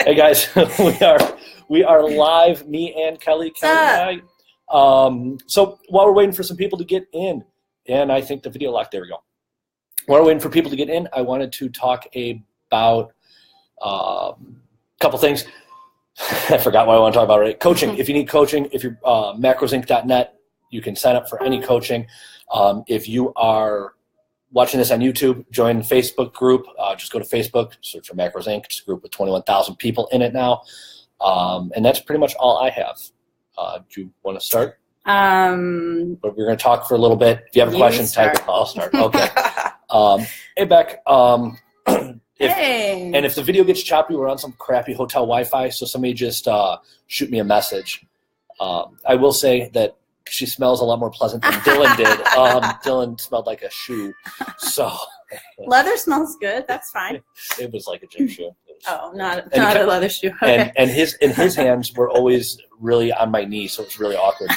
Hey guys, we are live. Me and Kelly and I. So while we're waiting for some people to get in, and I think the video locked. There we go. While we're waiting for people to get in, I wanted to talk about a couple things. I forgot what I want to talk about. Right, coaching. If you need coaching, if you're macrosinc.net, you can sign up for any coaching. If you are watching this on YouTube, join the Facebook group. Just go to Facebook, search for Macros Inc. It's a group with 21,000 people in it now. And that's pretty much all I have. Do you want to start? But we're going to talk for a little bit. If you have a question, type it. I'll start. Okay. Hey, Beck. Hey. And if the video gets choppy, we're on some crappy hotel Wi-Fi, so somebody just shoot me a message. I will say that she smells a lot more pleasant than Dylan did. Dylan smelled like a shoe. So leather smells good. That's fine. It was like a gym shoe. Not a leather shoe. Okay. And his hands were always really on my knee, so it was really awkward.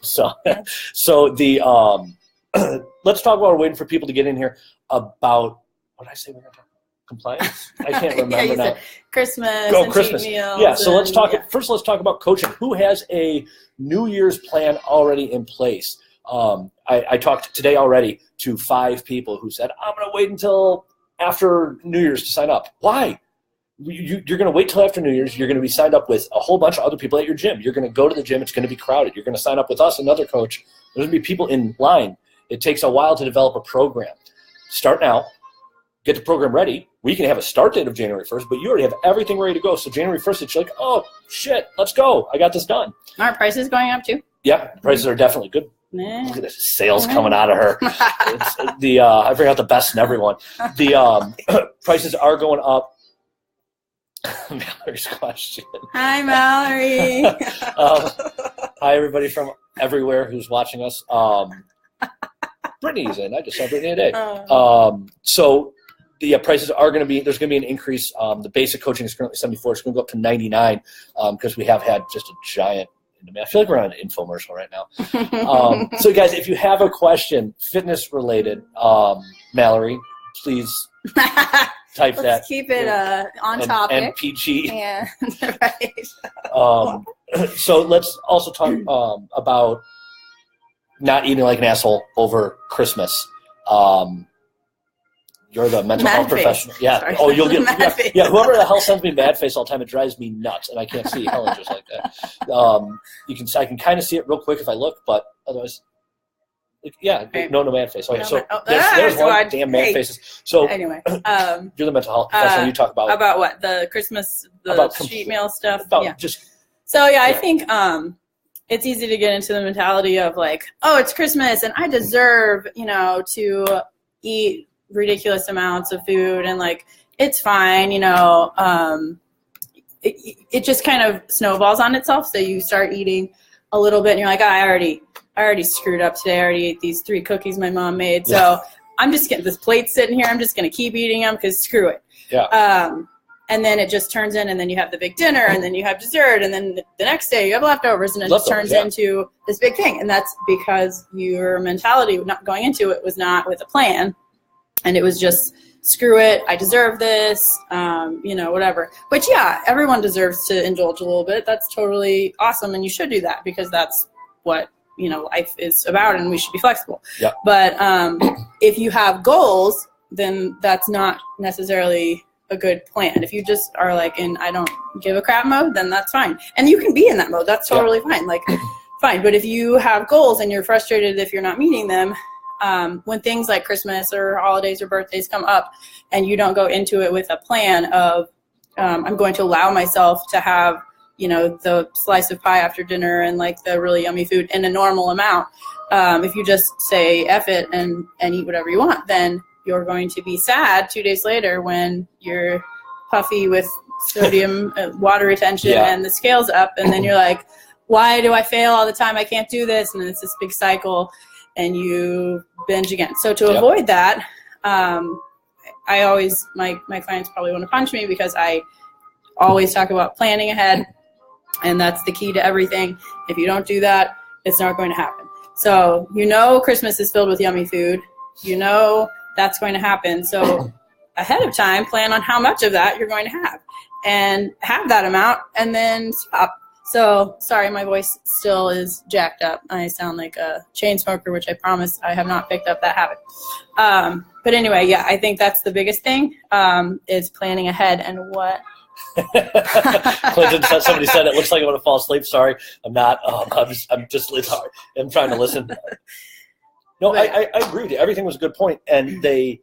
So the let's talk while we're waiting for people to get in here about what did I say we're going to talk about? Compliance? I can't remember now. Christmas. Go and Christmas. Cheat meals. Yeah. So let's talk. First, let's talk about coaching. Who has a New Year's plan already in place? I talked today already to 5 people who said, I'm going to wait until after New Year's to sign up. Why? You're going to wait till after New Year's. You're going to be signed up with a whole bunch of other people at your gym. You're going to go to the gym. It's going to be crowded. You're going to sign up with us, another coach. There's going to be people in line. It takes a while to develop a program. Start now. Get the program ready. We can have a start date of January 1st, but you already have everything ready to go. So January 1st, it's like, oh, shit, let's go. I got this done. Aren't prices going up too? Yeah, prices are definitely good. Nah. Look at this sales coming out of her. It's I bring out the best in everyone. The prices are going up. Mallory's question. Hi, Mallory. Hi, everybody from everywhere who's watching us. Brittany's in. I just saw Brittany today. So the prices are going to be, there's going to be an increase. The basic coaching is currently $74. It's going to go up to $99 because we have had just a giant, I feel like we're on an infomercial right now. So guys, if you have a question, fitness related, Mallory, please type that. Let's keep it on topic. And PG. Yeah, right. So let's also talk about not eating like an asshole over Christmas. You're the mental health professional. Yeah. Sorry. Oh, you'll get yeah. Whoever the hell sends me mad face all the time, it drives me nuts, and I can't see Helen just like that. I can kind of see it real quick if I look, but otherwise, yeah, no mad face. Okay, so there's one damn mad faces. So anyway, you're the mental health professional. You talk about what the Christmas, cheat meal stuff. I think it's easy to get into the mentality of like, oh, it's Christmas and I deserve, to eat ridiculous amounts of food and like it's fine, it just kind of snowballs on itself. So you start eating a little bit and you're like, I already screwed up today. I already ate these 3 cookies my mom made. So I'm just getting this plate sitting here. I'm just going to keep eating them because screw it. Yeah. And then it just turns in, and then you have the big dinner, and then you have dessert, and then the next day you have leftovers, and it just turns into this big thing. And that's because your mentality not going into it was not with a plan, and it was just, screw it, I deserve this, whatever. But yeah, everyone deserves to indulge a little bit. That's totally awesome, and you should do that because that's what, life is about, and we should be flexible. Yeah. But if you have goals, then that's not necessarily a good plan. If you just are like in I don't give a crap mode, then that's fine. And you can be in that mode. That's totally fine. Like, fine. But if you have goals and you're frustrated if you're not meeting them, when things like Christmas or holidays or birthdays come up and you don't go into it with a plan of I'm going to allow myself to have, the slice of pie after dinner and like the really yummy food in a normal amount. If you just say F it and eat whatever you want, then you're going to be sad 2 days later when you're puffy with sodium water retention and the scale's up, and then you're like, why do I fail all the time? I can't do this. And then it's this big cycle and you binge again. So to avoid that, I always, my clients probably want to punch me because I always talk about planning ahead, and that's the key to everything. If you don't do that, it's not going to happen. So Christmas is filled with yummy food. That's going to happen. So ahead of time, plan on how much of that you're going to have. and have that amount and then stop. So sorry, my voice still is jacked up. I sound like a chain smoker, which I promise I have not picked up that habit. But anyway, yeah, I think that's the biggest thing, is planning ahead. And what Clinton said, somebody said, it looks like I'm going to fall asleep. Sorry, I'm not. I'm trying to listen. No, I agree. Everything was a good point. And they,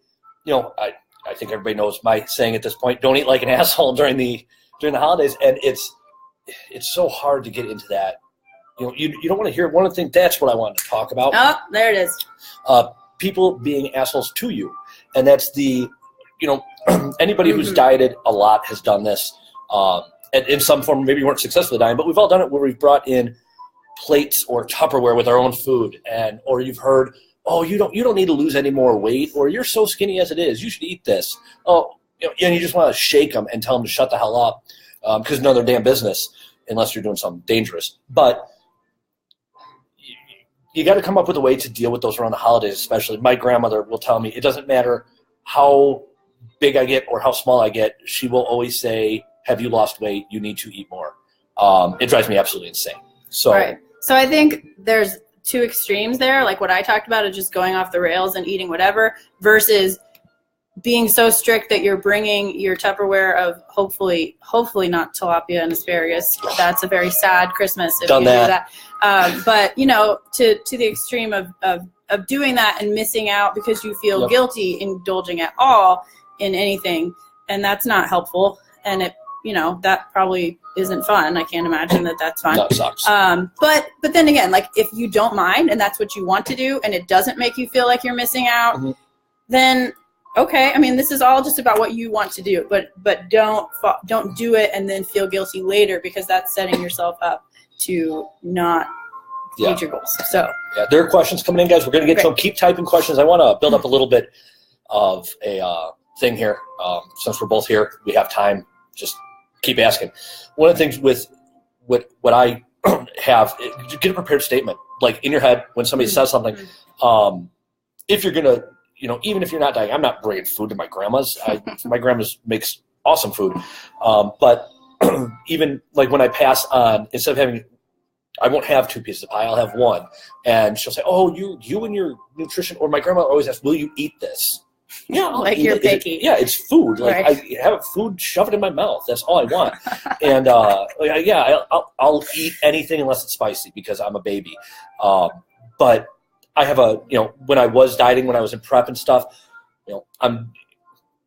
I think everybody knows my saying at this point, don't eat like an asshole during the holidays. And it's so hard to get into that. You don't want to hear one of the things. That's what I wanted to talk about. Oh, there it is. People being assholes to you. And that's anybody who's dieted a lot has done this in some form. Maybe you weren't successfully dieting, but we've all done it where we've brought in plates or Tupperware with our own food, or you've heard, oh, you don't need to lose any more weight, or you're so skinny as it is, you should eat this. Oh, and you just want to shake them and tell them to shut the hell up, because none of their damn business, unless you're doing something dangerous. But you got to come up with a way to deal with those around the holidays, especially. My grandmother will tell me it doesn't matter how big I get or how small I get. She will always say, have you lost weight? You need to eat more. It drives me absolutely insane. So, right. So I think there's two extremes there. Like what I talked about is just going off the rails and eating whatever versus being so strict that you're bringing your Tupperware of hopefully not tilapia and asparagus. That's a very sad Christmas if Done you that. do that. But to the extreme of doing that and missing out because you feel guilty indulging at all in anything, and that's not helpful. And it, that probably isn't fun. I can't imagine that that's fun. No, it sucks. But then again, like if you don't mind and that's what you want to do and it doesn't make you feel like you're missing out, then okay. I mean, this is all just about what you want to do, but don't do it and then feel guilty later, because that's setting yourself up to not reach your goals. So there are questions coming in, guys. We're going to get to them. Keep typing questions. I want to build up a little bit of a thing here. Since we're both here, we have time. Just keep asking. One of the things with what I have, get a prepared statement, like in your head when somebody says something. If you're gonna, even if you're not dying, I'm not bringing food to my grandma's. My grandma's makes awesome food, but even like when I pass on, instead of having, I won't have 2 pieces of pie, I'll have 1, and she'll say, "Oh, you and your nutrition." Or my grandma always asks, "Will you eat this?" Yeah, like you're picky. It's food. Like right. I have food, shove it in my mouth. That's all I want. And I'll eat anything unless it's spicy because I'm a baby. But I have when I was dieting, when I was in prep and stuff, I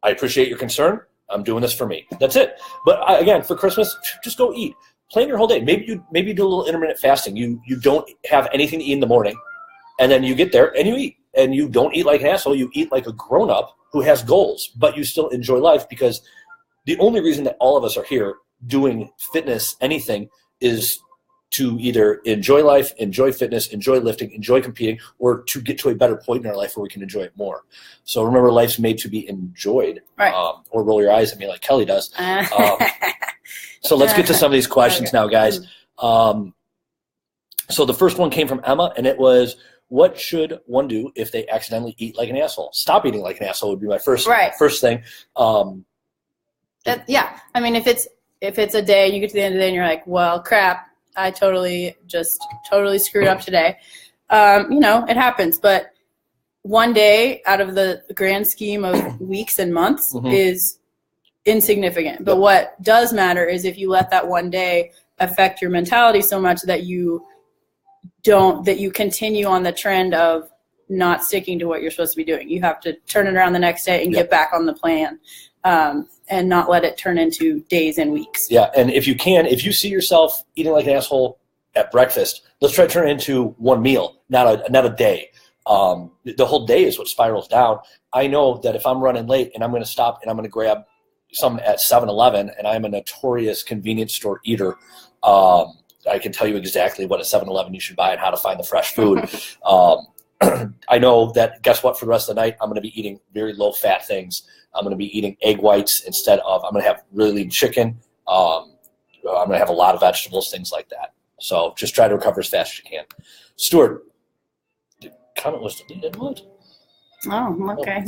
appreciate your concern. I'm doing this for me. That's it. But again, for Christmas, just go eat. Plan your whole day. Maybe you do a little intermittent fasting. You don't have anything to eat in the morning, and then you get there and you eat. And you don't eat like an asshole. You eat like a grown-up who has goals, but you still enjoy life, because the only reason that all of us are here doing fitness, anything, is to either enjoy life, enjoy fitness, enjoy lifting, enjoy competing, or to get to a better point in our life where we can enjoy it more. So remember, life's made to be enjoyed. Right. Or roll your eyes at me like Kelly does. So let's get to some of these questions now, guys. So the first one came from Emma, and it was, what should one do if they accidentally eat like an asshole? Stop eating like an asshole would be my first thing. Yeah. I mean, if it's a day and you get to the end of the day and you're like, well, crap, I totally screwed up today. It happens. But one day out of the grand scheme of weeks and months is insignificant. But what does matter is if you let that one day affect your mentality so much that you continue on the trend of not sticking to what you're supposed to be doing. You have to turn it around the next day and get back on the plan, and not let it turn into days and weeks. Yeah, and if you see yourself eating like an asshole at breakfast, let's try to turn it into one meal, not a day. The whole day is what spirals down. I know that if I'm running late and I'm going to stop and I'm going to grab some at 7-Eleven, and I'm a notorious convenience store eater, I can tell you exactly what a 7-Eleven you should buy and how to find the fresh food. I know that, guess what, for the rest of the night, I'm going to be eating very low-fat things. I'm going to be eating egg whites instead of, I'm going to have really lean chicken. I'm going to have a lot of vegetables, things like that. So just try to recover as fast as you can. Stuart, the comment was deleted. What? Oh, okay.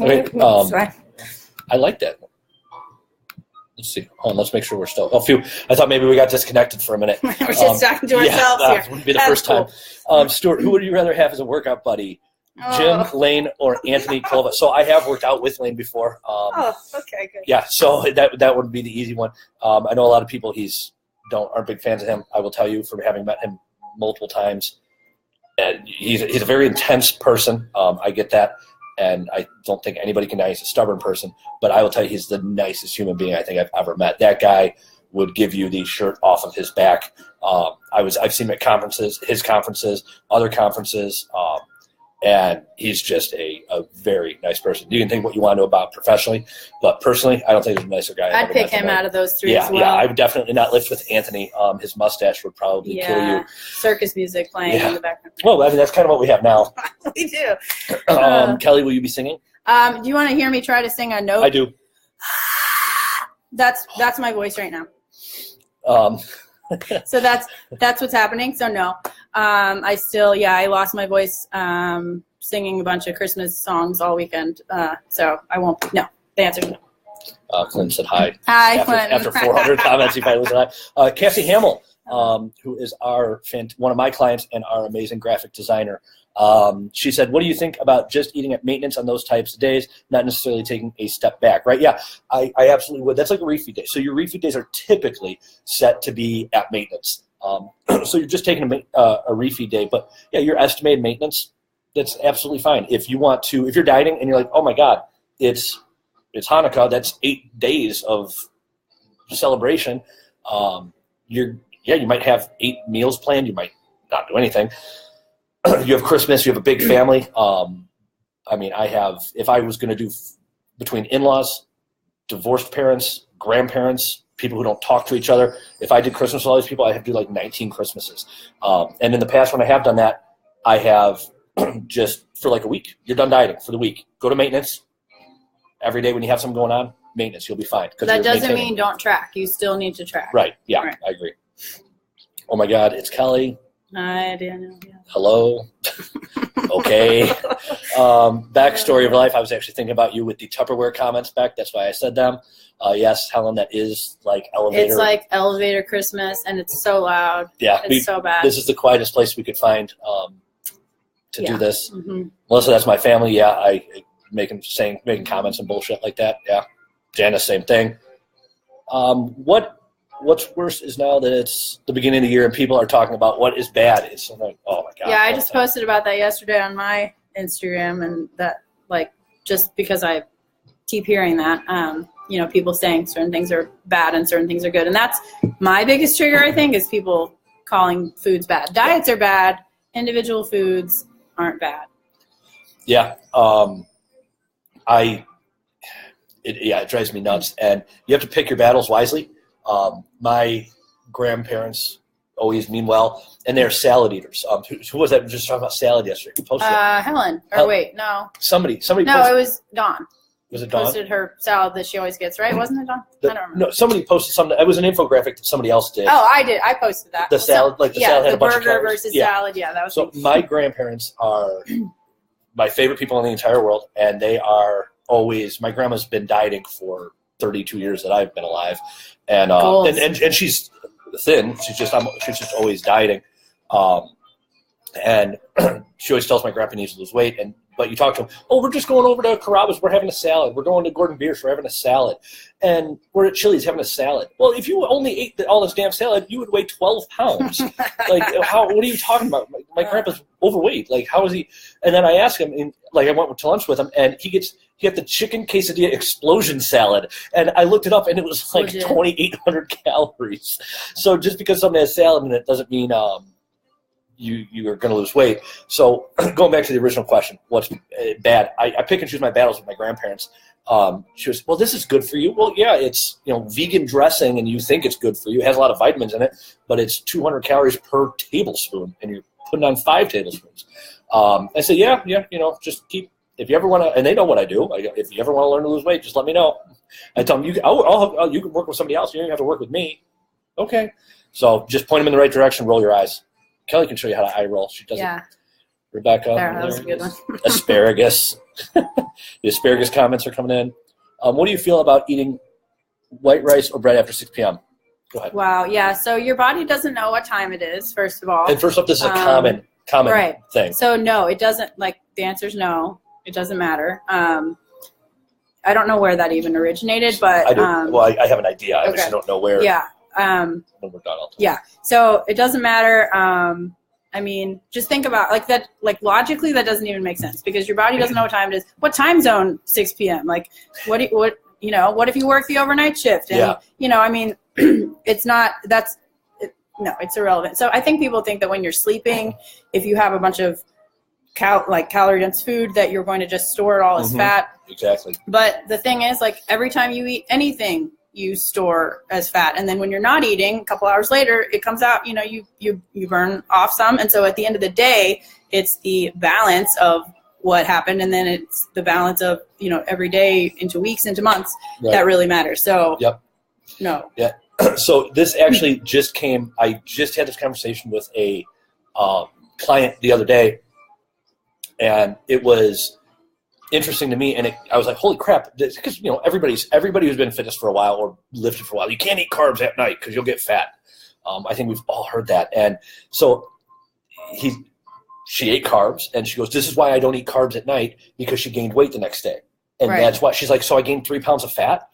I like that. Let's see. Hold on, let's make sure we're still. Oh, phew. I thought maybe we got disconnected for a minute. We're just talking to ourselves that here. wouldn't be the That's first cool. time. Stuart, who would you rather have as a workout buddy? Jim, Lane, or Anthony Kova? So I have worked out with Lane before. Okay, good. Yeah, so that would be the easy one. I know a lot of people aren't big fans of him. I will tell you from having met him multiple times. And he's a very intense person. I get that. And I don't think anybody can deny he's a stubborn person. But I will tell you, he's the nicest human being I think I've ever met. That guy would give you the shirt off of his back. I've seen him at conferences, his conferences, other conferences, and he's just a very nice person. You can think what you want to know about professionally, but personally, I don't think there's a nicer guy. I'd pick him out of those three as well. Yeah, I would definitely not lift with Anthony. His mustache would probably kill you. Circus music playing in the background. Well, I mean, that's kind of what we have now. We do. Kelly, will you be singing? Do you want to hear me try to sing a note? I do. That's my voice right now. So that's what's happening. So no, I lost my voice singing a bunch of Christmas songs all weekend. So I won't. No, the answer is no. Clinton said hi. Hi, After 400 comments, he finally said hi. Cassie Hamill, who is one of my clients and our amazing graphic designer. She said, what do you think about just eating at maintenance on those types of days, not necessarily taking a step back, right? Yeah, I absolutely would. That's like a refeed day. So your refeed days are typically set to be at maintenance. So you're just taking a refeed day. But, yeah, your estimated maintenance, that's absolutely fine. If you're dieting and you're like, oh, my God, it's Hanukkah, that's 8 days of celebration. You might have 8 meals planned. You might not do anything. You have Christmas, you have a big family. If I was going to do between in-laws, divorced parents, grandparents, people who don't talk to each other, if I did Christmas with all these people, I have to do like 19 Christmases. And in the past, when I have done that, I have just for like a week. You're done dieting for the week. Go to maintenance. Every day when you have something going on, maintenance, you'll be fine. That doesn't mean don't track. You still need to track. Right, yeah, right. I agree. Oh, my God, it's Kelly. Hi, Daniel. Yeah. Hello. Okay. Backstory of life. I was actually thinking about you with the Tupperware comments back. That's why I said them. Yes, Helen, that is like elevator. It's like elevator Christmas, and it's so loud. Yeah. It's so bad. This is the quietest place we could find to do this. Mm-hmm. Melissa, that's my family. Yeah, I making comments and bullshit like that. Yeah. Janice, same thing. What's worse is now that it's the beginning of the year and people are talking about what is bad. It's like, oh my God. Yeah, I just posted about that yesterday on my Instagram, and that just because I keep hearing that, people saying certain things are bad and certain things are good. And that's my biggest trigger, I think, is people calling foods bad. Diets are bad. Individual foods aren't bad. Yeah. It drives me nuts. And you have to pick your battles wisely. My grandparents always mean well, and they're salad eaters. Who was that? We were just talking about salad yesterday. Who posted it? Helen. Wait, no. Somebody. No, posted, it was Dawn. Was it Dawn? Posted her salad that she always gets, right? Wasn't it Dawn? I don't remember. No, somebody posted something. It was an infographic that somebody else did. Oh, I did. I posted that. The salad, salad had a bunch of burger calories. versus salad. Yeah, that was. So my grandparents are my favorite people in the entire world, and they are always. My grandma's been dieting for 32 years that I've been alive, and she's thin. She's just always dieting, and she always tells my grandpa needs to lose weight. But you talk to him, oh, we're just going over to Carrabba's, we're having a salad. We're going to Gordon Biersch, we're having a salad. And we're at Chili's having a salad. Well, if you only ate all this damn salad, you would weigh 12 pounds. What are you talking about? My grandpa's overweight. How is he? And then I asked him, and I went to lunch with him, and he had the chicken quesadilla explosion salad. And I looked it up, and it was 2,800 calories. So just because something has salad in it doesn't mean you are going to lose weight. So going back to the original question, what's bad? I pick and choose my battles with my grandparents. She was, well, this is good for you. Well, yeah, it's vegan dressing, and you think it's good for you. It has a lot of vitamins in it, but it's 200 calories per tablespoon, and you're putting on 5 tablespoons. I say, yeah, just keep. If you ever want to, and they know what I do. If you ever want to learn to lose weight, just let me know. I tell them you can work with somebody else. You don't even have to work with me. Okay, so just point them in the right direction. Roll your eyes. Kelly can show you how to eye roll. She does it. Rebecca. That was a good one. Asparagus. The asparagus comments are coming in. What do you feel about eating white rice or bread after 6 p.m.? Go ahead. Wow. Yeah. So your body doesn't know what time it is, first of all. And first off, this is a common right. thing. So no, it doesn't. Like the answer is no. It doesn't matter. I don't know where that even originated, but I do. I have an idea. I just don't know where. Yeah. When we're done, I'll tell you. Yeah. So it doesn't matter. I mean, just think about like that. Like logically, that doesn't even make sense because your body doesn't know what time it is. What time zone? 6 p.m. Like what if you work the overnight shift? And, I mean, it's not. No, it's irrelevant. So I think people think that when you're sleeping, if you have a bunch of calorie dense food, that you're going to just store it all as fat. Exactly. But the thing is, like every time you eat anything, you store as fat, and then when you're not eating, a couple hours later, it comes out. You burn off some, and so at the end of the day, it's the balance of what happened, and then it's the balance of every day into weeks into months that really matters. So no. Yeah. So this actually just came. I just had this conversation with a client the other day, and it was interesting to me, and I was like, "Holy crap!" Because everybody who's been in fitness for a while or lifted for a while, you can't eat carbs at night because you'll get fat. I think we've all heard that, and so she ate carbs, and she goes, "This is why I don't eat carbs at night because she gained weight the next day, and that's why she's like, so I gained 3 pounds of fat."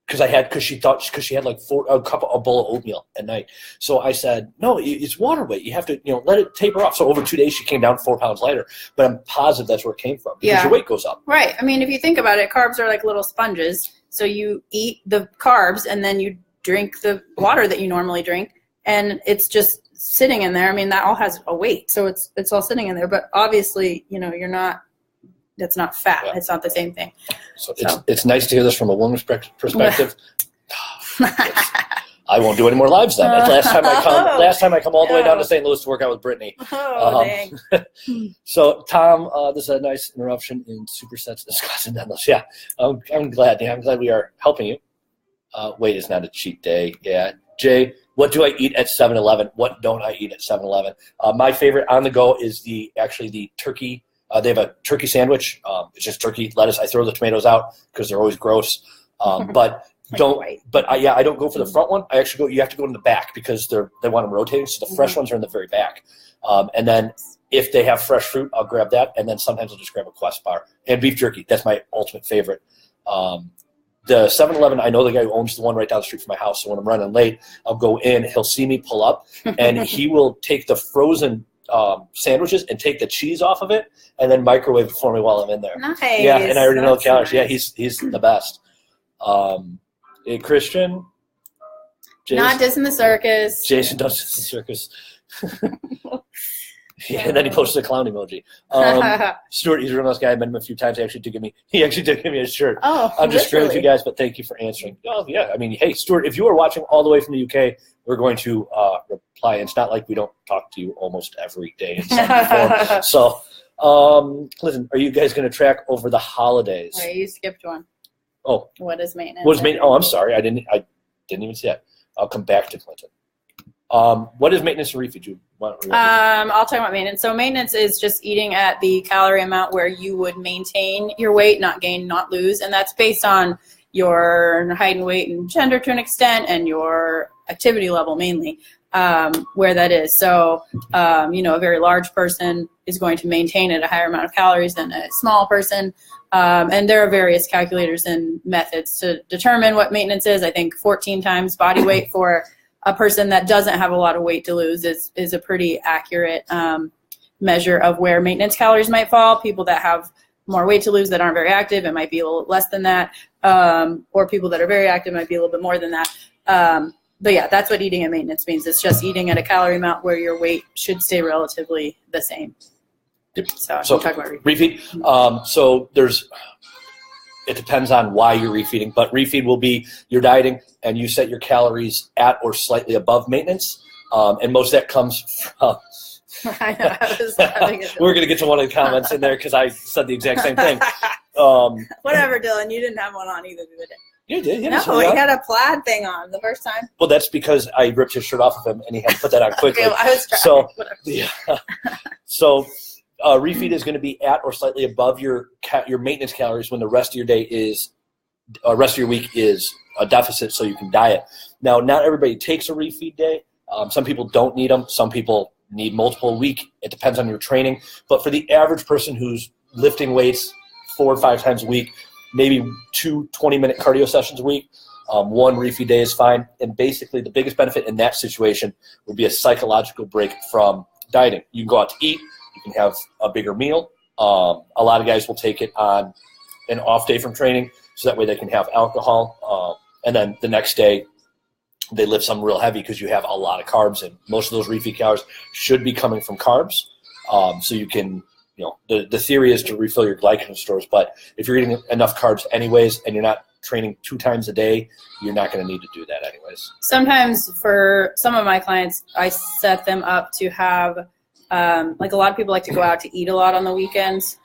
Because she had like a bowl of oatmeal at night. So I said, no, it's water weight. You have to, let it taper off. So over 2 days, she came down 4 pounds lighter. But I'm positive that's where it came from because your weight goes up. Right. I mean, if you think about it, carbs are like little sponges. So you eat the carbs and then you drink the water that you normally drink, and it's just sitting in there. I mean, that all has a weight, so it's all sitting in there. But obviously, you're not. That's not fat. Yeah. It's not the same thing. So it's nice to hear this from a woman's perspective. I won't do any more lives then. Last time I come all the way down to St. Louis to work out with Brittany. Dang. So Tom, this is a nice interruption in Supersets discussing endless. Yeah, I'm glad. Yeah, I'm glad we are helping you. Wait, it's not a cheat day. Yeah, Jay. What do I eat at 7-Eleven? What don't I eat at 7-Eleven? My favorite on the go is the turkey. They have a turkey sandwich. It's just turkey, lettuce. I throw the tomatoes out because they're always gross. But I don't go for the front one. I actually you have to go in the back because they want them rotating. So the fresh ones are in the very back. And then if they have fresh fruit, I'll grab that. And then sometimes I'll just grab a Quest bar and beef jerky. That's my ultimate favorite. The 7-Eleven, I know the guy who owns the one right down the street from my house. So when I'm running late, I'll go in. He'll see me pull up, and he will take the frozen sandwiches and take the cheese off of it and then microwave it for me while I'm in there. Nice. Yeah, and I already know the calories. Nice. Yeah, he's the best. Hey, Christian. Jason, not dissing the circus. Jason does diss the circus. And then he posted a clown emoji. Stuart, he's a real nice guy. I met him a few times. He actually did give me a shirt. Oh, I'm just screwing with you guys, but thank you for answering. Oh, yeah. I mean, hey, Stuart, if you are watching all the way from the UK, we're going to reply. It's not like we don't talk to you almost every day in some form. So, listen, are you guys going to track over the holidays? Wait, you skipped one. Oh. What is maintenance? Oh, I'm sorry. I didn't even see that. I'll come back to Clinton. What is maintenance and refeed? I'll talk about maintenance. So maintenance is just eating at the calorie amount where you would maintain your weight, not gain, not lose. And that's based on your height and weight and gender to an extent and your activity level mainly, where that is. So, a very large person is going to maintain at a higher amount of calories than a small person. And there are various calculators and methods to determine what maintenance is. I think 14 times body weight for a person that doesn't have a lot of weight to lose is a pretty accurate measure of where maintenance calories might fall. People that have more weight to lose that aren't very active, it might be a little less than that. Or people that are very active might be a little bit more than that. But yeah, that's what eating at maintenance means. It's just eating at a calorie amount where your weight should stay relatively the same. Yep. So talk about refeed. It depends on why you're refeeding, but refeed will be you're dieting and you set your calories at or slightly above maintenance. And most of that comes from I know, I was having a we're going to get to one of the comments in there because I said the exact same thing. Whatever, Dylan. You didn't have one on either the other day. You did. No, he had a plaid thing on the first time. Well, that's because I ripped his shirt off of him and he had to put that on quickly. Okay, well, I was trying. So, yeah. Refeed is going to be at or slightly above your maintenance calories when the rest of your day is, rest of your week is a deficit so you can diet. Now, not everybody takes a refeed day. Some people don't need them. Some people need multiple a week. It depends on your training. But for the average person who's lifting weights 4 or 5 times a week, maybe 2 20-minute cardio sessions a week, 1 refeed day is fine. And basically the biggest benefit in that situation would be a psychological break from dieting. You can go out to eat. You can have a bigger meal. A lot of guys will take it on an off day from training, so that way they can have alcohol. And then the next day they lift something real heavy because you have a lot of carbs, and most of those refeed calories should be coming from carbs. So you can, the theory is to refill your glycogen stores, but if you're eating enough carbs anyways and you're not training 2 times a day, you're not going to need to do that anyways. Sometimes for some of my clients, I set them up to have, like a lot of people like to go out to eat a lot on the weekends.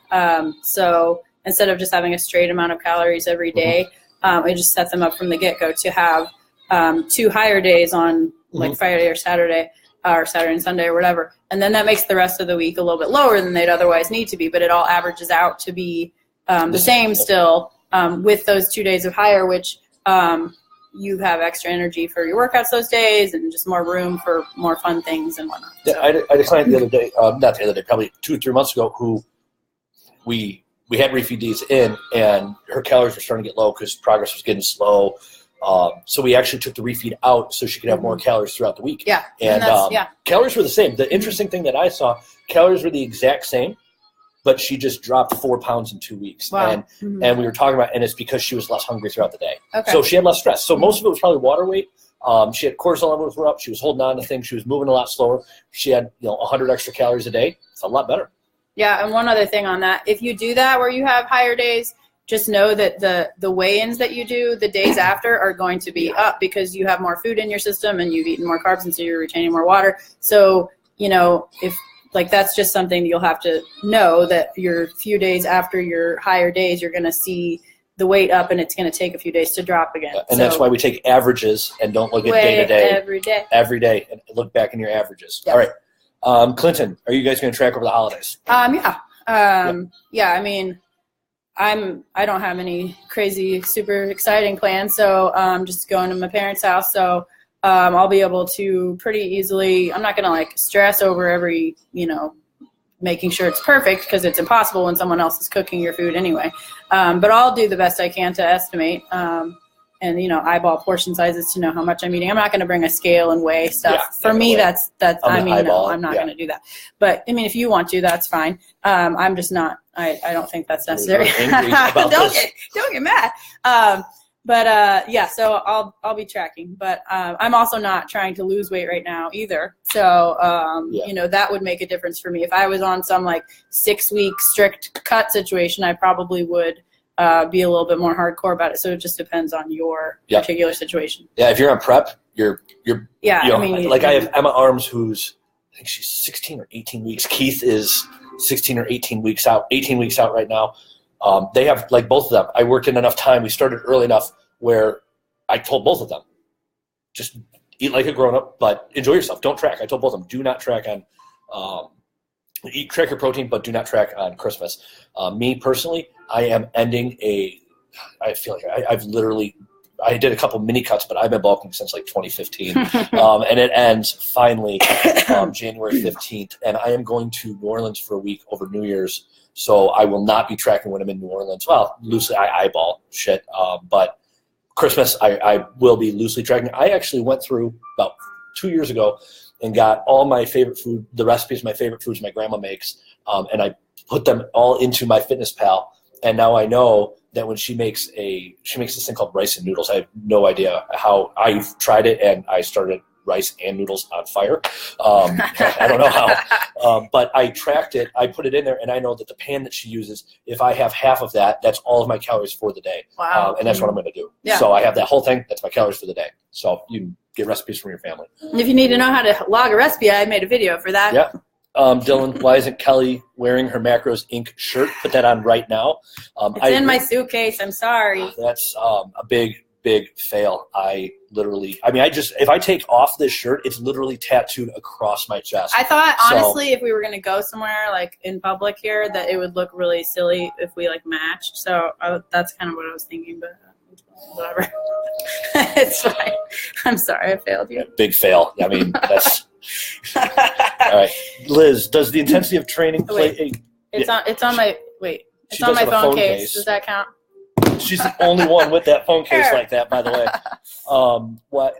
So instead of just having a straight amount of calories every day, I just set them up from the get-go to have 2 higher days on like Friday or Saturday and Sunday or whatever. And then that makes the rest of the week a little bit lower than they'd otherwise need to be, but it all averages out to be the same still with those 2 days of higher, which you have extra energy for your workouts those days and just more room for more fun things and whatnot. Yeah, I had a client the other day, not the other day, probably 2 or 3 months ago, who we had refeed days in, and her calories were starting to get low because progress was getting slow. So we actually took the refeed out so she could have more calories throughout the week. Yeah. And calories were the same. The interesting thing that I saw, calories were the exact same, but she just dropped 4 pounds in 2 weeks. Wow. And we were talking about, and it's because she was less hungry throughout the day. Okay. So she had less stress. So most of it was probably water weight. She had cortisol levels were up. She was holding on to things. She was moving a lot slower. She had 100 extra calories a day. It's a lot better. Yeah, and one other thing on that, if you do that where you have higher days, just know that the weigh-ins that you do the days after are going to be up because you have more food in your system and you've eaten more carbs, and so you're retaining more water. So, if that's just something you'll have to know, that your few days after your higher days, you're going to see the weight up, and it's going to take a few days to drop again. And that's why we take averages and don't look at day-to-day. Every day, and look back in your averages. Yep. All right. Clinton, are you guys going to track over the holidays? Yeah. I mean, I don't have any crazy, super exciting plans, so I'm just going to my parents' house. So I'll be able to pretty easily. I'm not going to stress over every, making sure it's perfect, because it's impossible when someone else is cooking your food anyway. But I'll do the best I can to estimate. And eyeball portion sizes to know how much I'm eating. I'm not going to bring a scale and weigh stuff. Yeah, for me, that's I'm not yeah. going to do that. But I mean, if you want to, that's fine. I'm just not. I don't think that's necessary. Don't get mad. So I'll be tracking. But I'm also not trying to lose weight right now either. So that would make a difference for me. If I was on some 6-week strict cut situation, I probably would be a little bit more hardcore about it. So it just depends on your particular situation. Yeah, if you're on prep, you're I have Emma Arms, who's I think she's 16 or 18 weeks. Keith is 16 or 18 weeks out right now. They have both of them. I worked in enough time. We started early enough where I told both of them, just eat like a grown up, but enjoy yourself. Don't track. I told both of them, do not track on. Track your protein, but do not track on Christmas. Me personally, I am ending I feel like I did a couple mini cuts, but I've been bulking since 2015. And it ends finally January 15th. And I am going to New Orleans for a week over New Year's. So I will not be tracking when I'm in New Orleans. Well, loosely, I eyeball shit. But Christmas, I will be loosely tracking. I actually went through about 2 years ago and got all my favorite food, the recipes of my favorite foods my grandma makes, and I put them all into MyFitnessPal. And now I know that when she makes this thing called rice and noodles. I have no idea how. I've tried it, and I started rice and noodles on fire. I don't know how, but I tracked it. I put it in there, and I know that the pan that she uses, if I have half of that, that's all of my calories for the day. Wow. And that's what I'm going to do. Yeah. So I have that whole thing. That's my calories for the day. So you can get recipes from your family. If you need to know how to log a recipe, I made a video for that. Yeah. Dylan, why isn't Kelly wearing her Macros Inc. shirt? Put that on right now. It's in my suitcase. I'm sorry. That's a big fail. If I take off this shirt, it's literally tattooed across my chest. I thought, honestly, if we were going to go somewhere in public here, that it would look really silly if we matched. So that's kind of what I was thinking. But whatever. It's fine. I'm sorry I failed you. Big fail. I mean, that's all right. Liz, does the intensity of training play It's on my She on does my have a phone phone case. case. Does that count? She's the only one with that phone case Sure. like that, by the way. What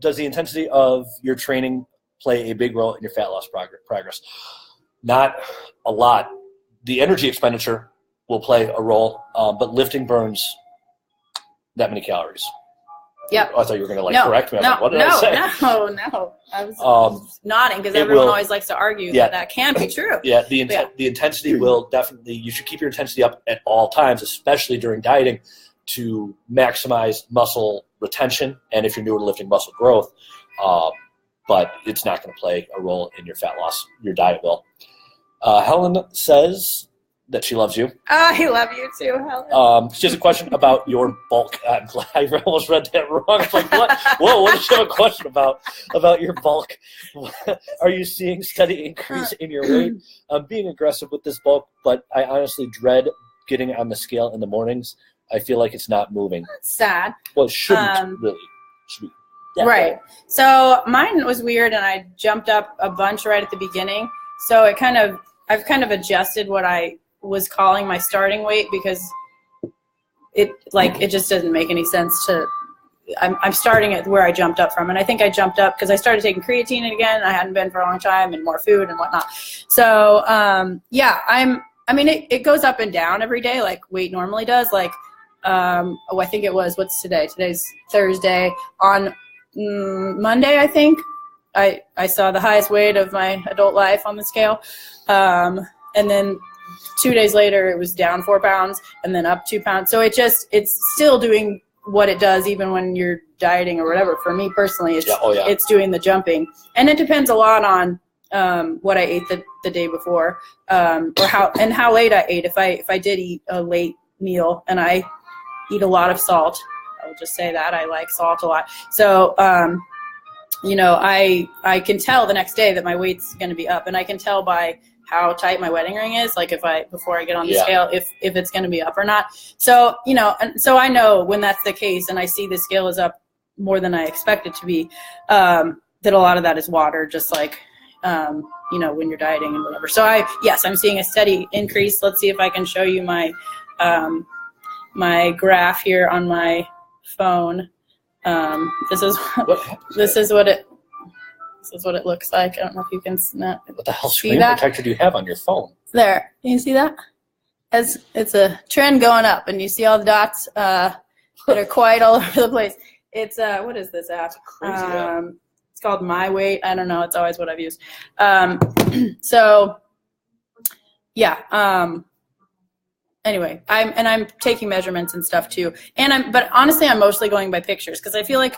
does the intensity of your training play a big role in your fat loss progress? Not a lot. The energy expenditure will play a role, but lifting burns that many calories. Yep. I thought you were going to No, correct me. I'm no, like, what did I say? No. I was nodding because everyone always likes to argue that can't be true. Yeah, the intensity will definitely. You should keep your intensity up at all times, especially during dieting, to maximize muscle retention. And if you're new to lifting, muscle growth. But it's not going to play a role in your fat loss. Your diet will. Helen says that she loves you. I love you too, Helen. She has a question about your bulk. I'm glad I almost read that wrong. I was like, what? Whoa, what does she have a question about your bulk? Are you seeing steady increase in your weight? I'm being aggressive with this bulk, but I honestly dread getting on the scale in the mornings. I feel like it's not moving. That's sad. Well, it shouldn't really. Should be. Right. So mine was weird, and I jumped up a bunch right at the beginning. So I've kind of adjusted what I was calling my starting weight because it just doesn't make any sense to. I'm starting at where I jumped up from, and I think I jumped up because I started taking creatine again. I hadn't been for a long time, and more food and whatnot. So it goes up and down every day like weight normally does. Like I think it was what's today? Today's Thursday. On Monday, I think I saw the highest weight of my adult life on the scale, and then 2 days later it was down 4 pounds and then up 2 pounds. So it's still doing what it does even when you're dieting or whatever. For me personally, it's doing the jumping, and it depends a lot on what I ate the day before, or how late I ate. If I did eat a late meal and I eat a lot of salt, I'll just say that I like salt a lot. So I can tell the next day that my weight's going to be up, and I can tell by how tight my wedding ring is, like before I get on the scale, if it's going to be up or not. So, and so I know when that's the case and I see the scale is up more than I expect it to be, that a lot of that is water, just like, when you're dieting and whatever. So I'm seeing a steady increase. Let's see if I can show you my, my graph here on my phone. This is what it looks like. I don't know if you can snap. What the hell screen protector do you have on your phone? There. Can you see that? It's a trend going up, and you see all the dots that are quite all over the place. It's what is this app? Crazy app. It's called My Weight. I don't know. It's always what I've used. Anyway, I'm taking measurements and stuff too, but honestly, I'm mostly going by pictures because I feel like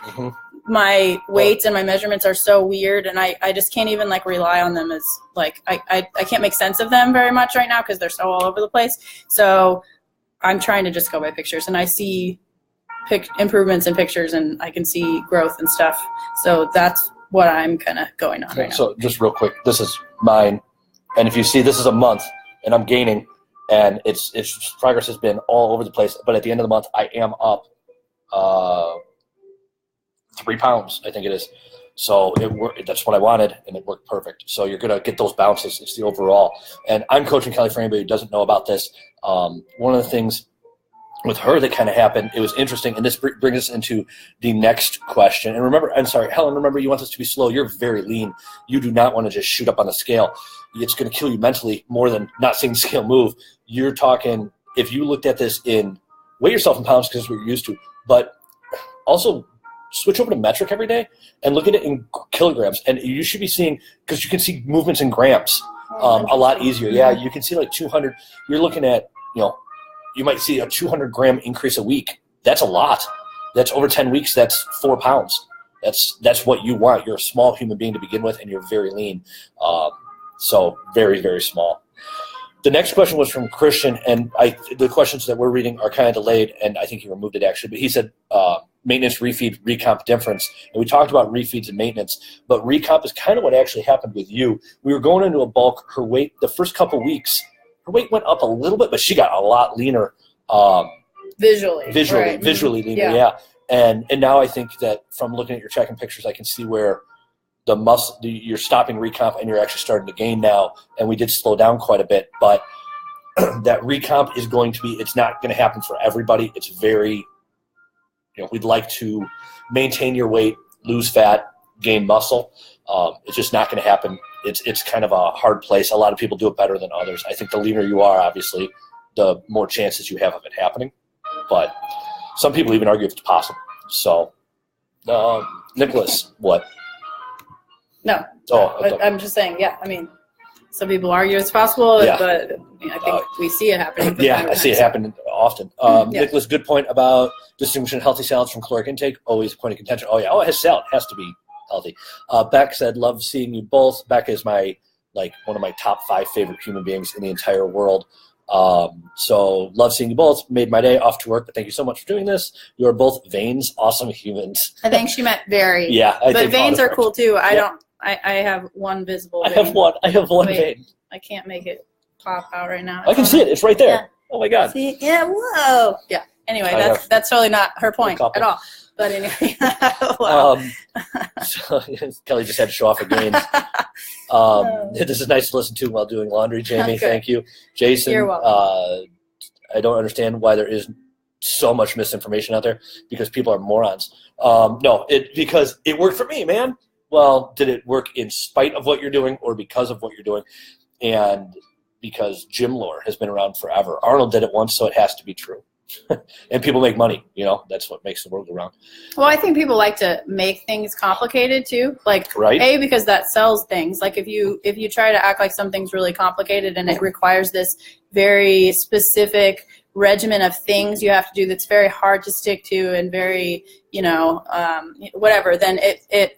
my weights and my measurements are so weird, and I just can't even rely on them as I can't make sense of them very much right now because they're so all over the place. So I'm trying to just go by pictures, and I see improvements in pictures, and I can see growth and stuff. So that's what I'm kind of going on right now. So just real quick, this is mine, and if you see, this is a month, and I'm gaining. And its progress has been all over the place. But at the end of the month, I am up 3 pounds, I think it is. So that's what I wanted, and it worked perfect. So you're going to get those bounces. It's the overall. And I'm coaching Kelly for anybody who doesn't know about this. One of the things with her that kind of happened, it was interesting, and this brings us into the next question. And remember, I'm sorry, Helen, remember, you want this to be slow. You're very lean. You do not want to just shoot up on the scale. It's going to kill you mentally more than not seeing the scale move. You're talking, if you looked at this weigh yourself in pounds because it's what you're used to, but also switch over to metric every day and look at it in kilograms. And you should be seeing, because you can see movements in grams a lot easier. Yeah, you can see 200. You're looking at, you might see a 200 gram increase a week. That's a lot. That's over 10 weeks. That's 4 pounds. That's what you want. You're a small human being to begin with, and you're very lean. So very, very small. The next question was from Christian, and the questions that we're reading are kind of delayed, and I think he removed it actually. But he said maintenance, refeed, recomp difference. And we talked about refeeds and maintenance, but recomp is kind of what actually happened with you. We were going into a bulk. Her weight, the first couple weeks, her weight went up a little bit, but she got a lot leaner visually, right. visually leaner. Yeah. And now I think that from looking at your checking pictures, I can see where the muscle, you're stopping recomp and you're actually starting to gain now. And we did slow down quite a bit, but that recomp is going to be, it's not going to happen for everybody. It's very, we'd like to maintain your weight, lose fat, gain muscle. It's just not going to happen. It's kind of a hard place. A lot of people do it better than others. I think the leaner you are, obviously, the more chances you have of it happening. But some people even argue if it's possible. So, Nicholas, what? No. Oh, I'm just saying, yeah. I mean, some people argue it's possible, but I think we see it happening. I see it happen often. Nicholas, good point about distinguishing healthy salads from caloric intake. Always a point of contention. Oh, yeah. Oh, his salad has to be healthy. Beck said, love seeing you both. Beck is one of my top 5 favorite human beings in the entire world. So love seeing you both. Made my day off to work, but thank you so much for doing this. You are both veins, awesome humans. I think she meant very. Yeah. But veins are cool too. I have one visible vein. I have one vein. I can't make it pop out right now. I can see it. It's right there. Yeah. Oh my God. See? Yeah. Whoa. Yeah. Anyway, that's totally not her point at all. But anyway, wow. So, Kelly just had to show off her gains. This is nice to listen to while doing laundry, Jamie. Thank you. Jason, you're welcome. I don't understand why there is so much misinformation out there because people are morons. No, because it worked for me, man. Well, did it work in spite of what you're doing or because of what you're doing? And because gym lore has been around forever. Arnold did it once, so it has to be true. And people make money, that's what makes the world go round. Well, I think people like to make things complicated too. Like, right? Because that sells things. Like if you try to act like something's really complicated and it requires this very specific regimen of things you have to do that's very hard to stick to and very, whatever, then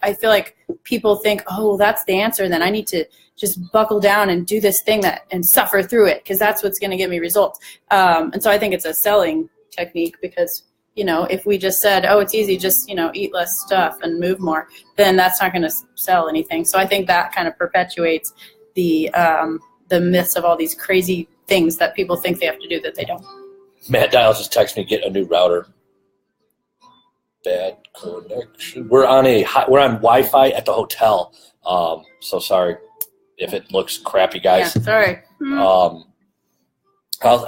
I feel like people think, oh, that's the answer. Then I need to just buckle down and do this thing and suffer through it because that's what's going to give me results. And so I think it's a selling technique because, if we just said, oh, it's easy, just, eat less stuff and move more, then that's not going to sell anything. So I think that kind of perpetuates the myths of all these crazy things that people think they have to do that they don't. Matt Dials just texted me, get a new router. Bad connection. We're on Wi-Fi at the hotel. So sorry if it looks crappy, guys. Yeah, sorry.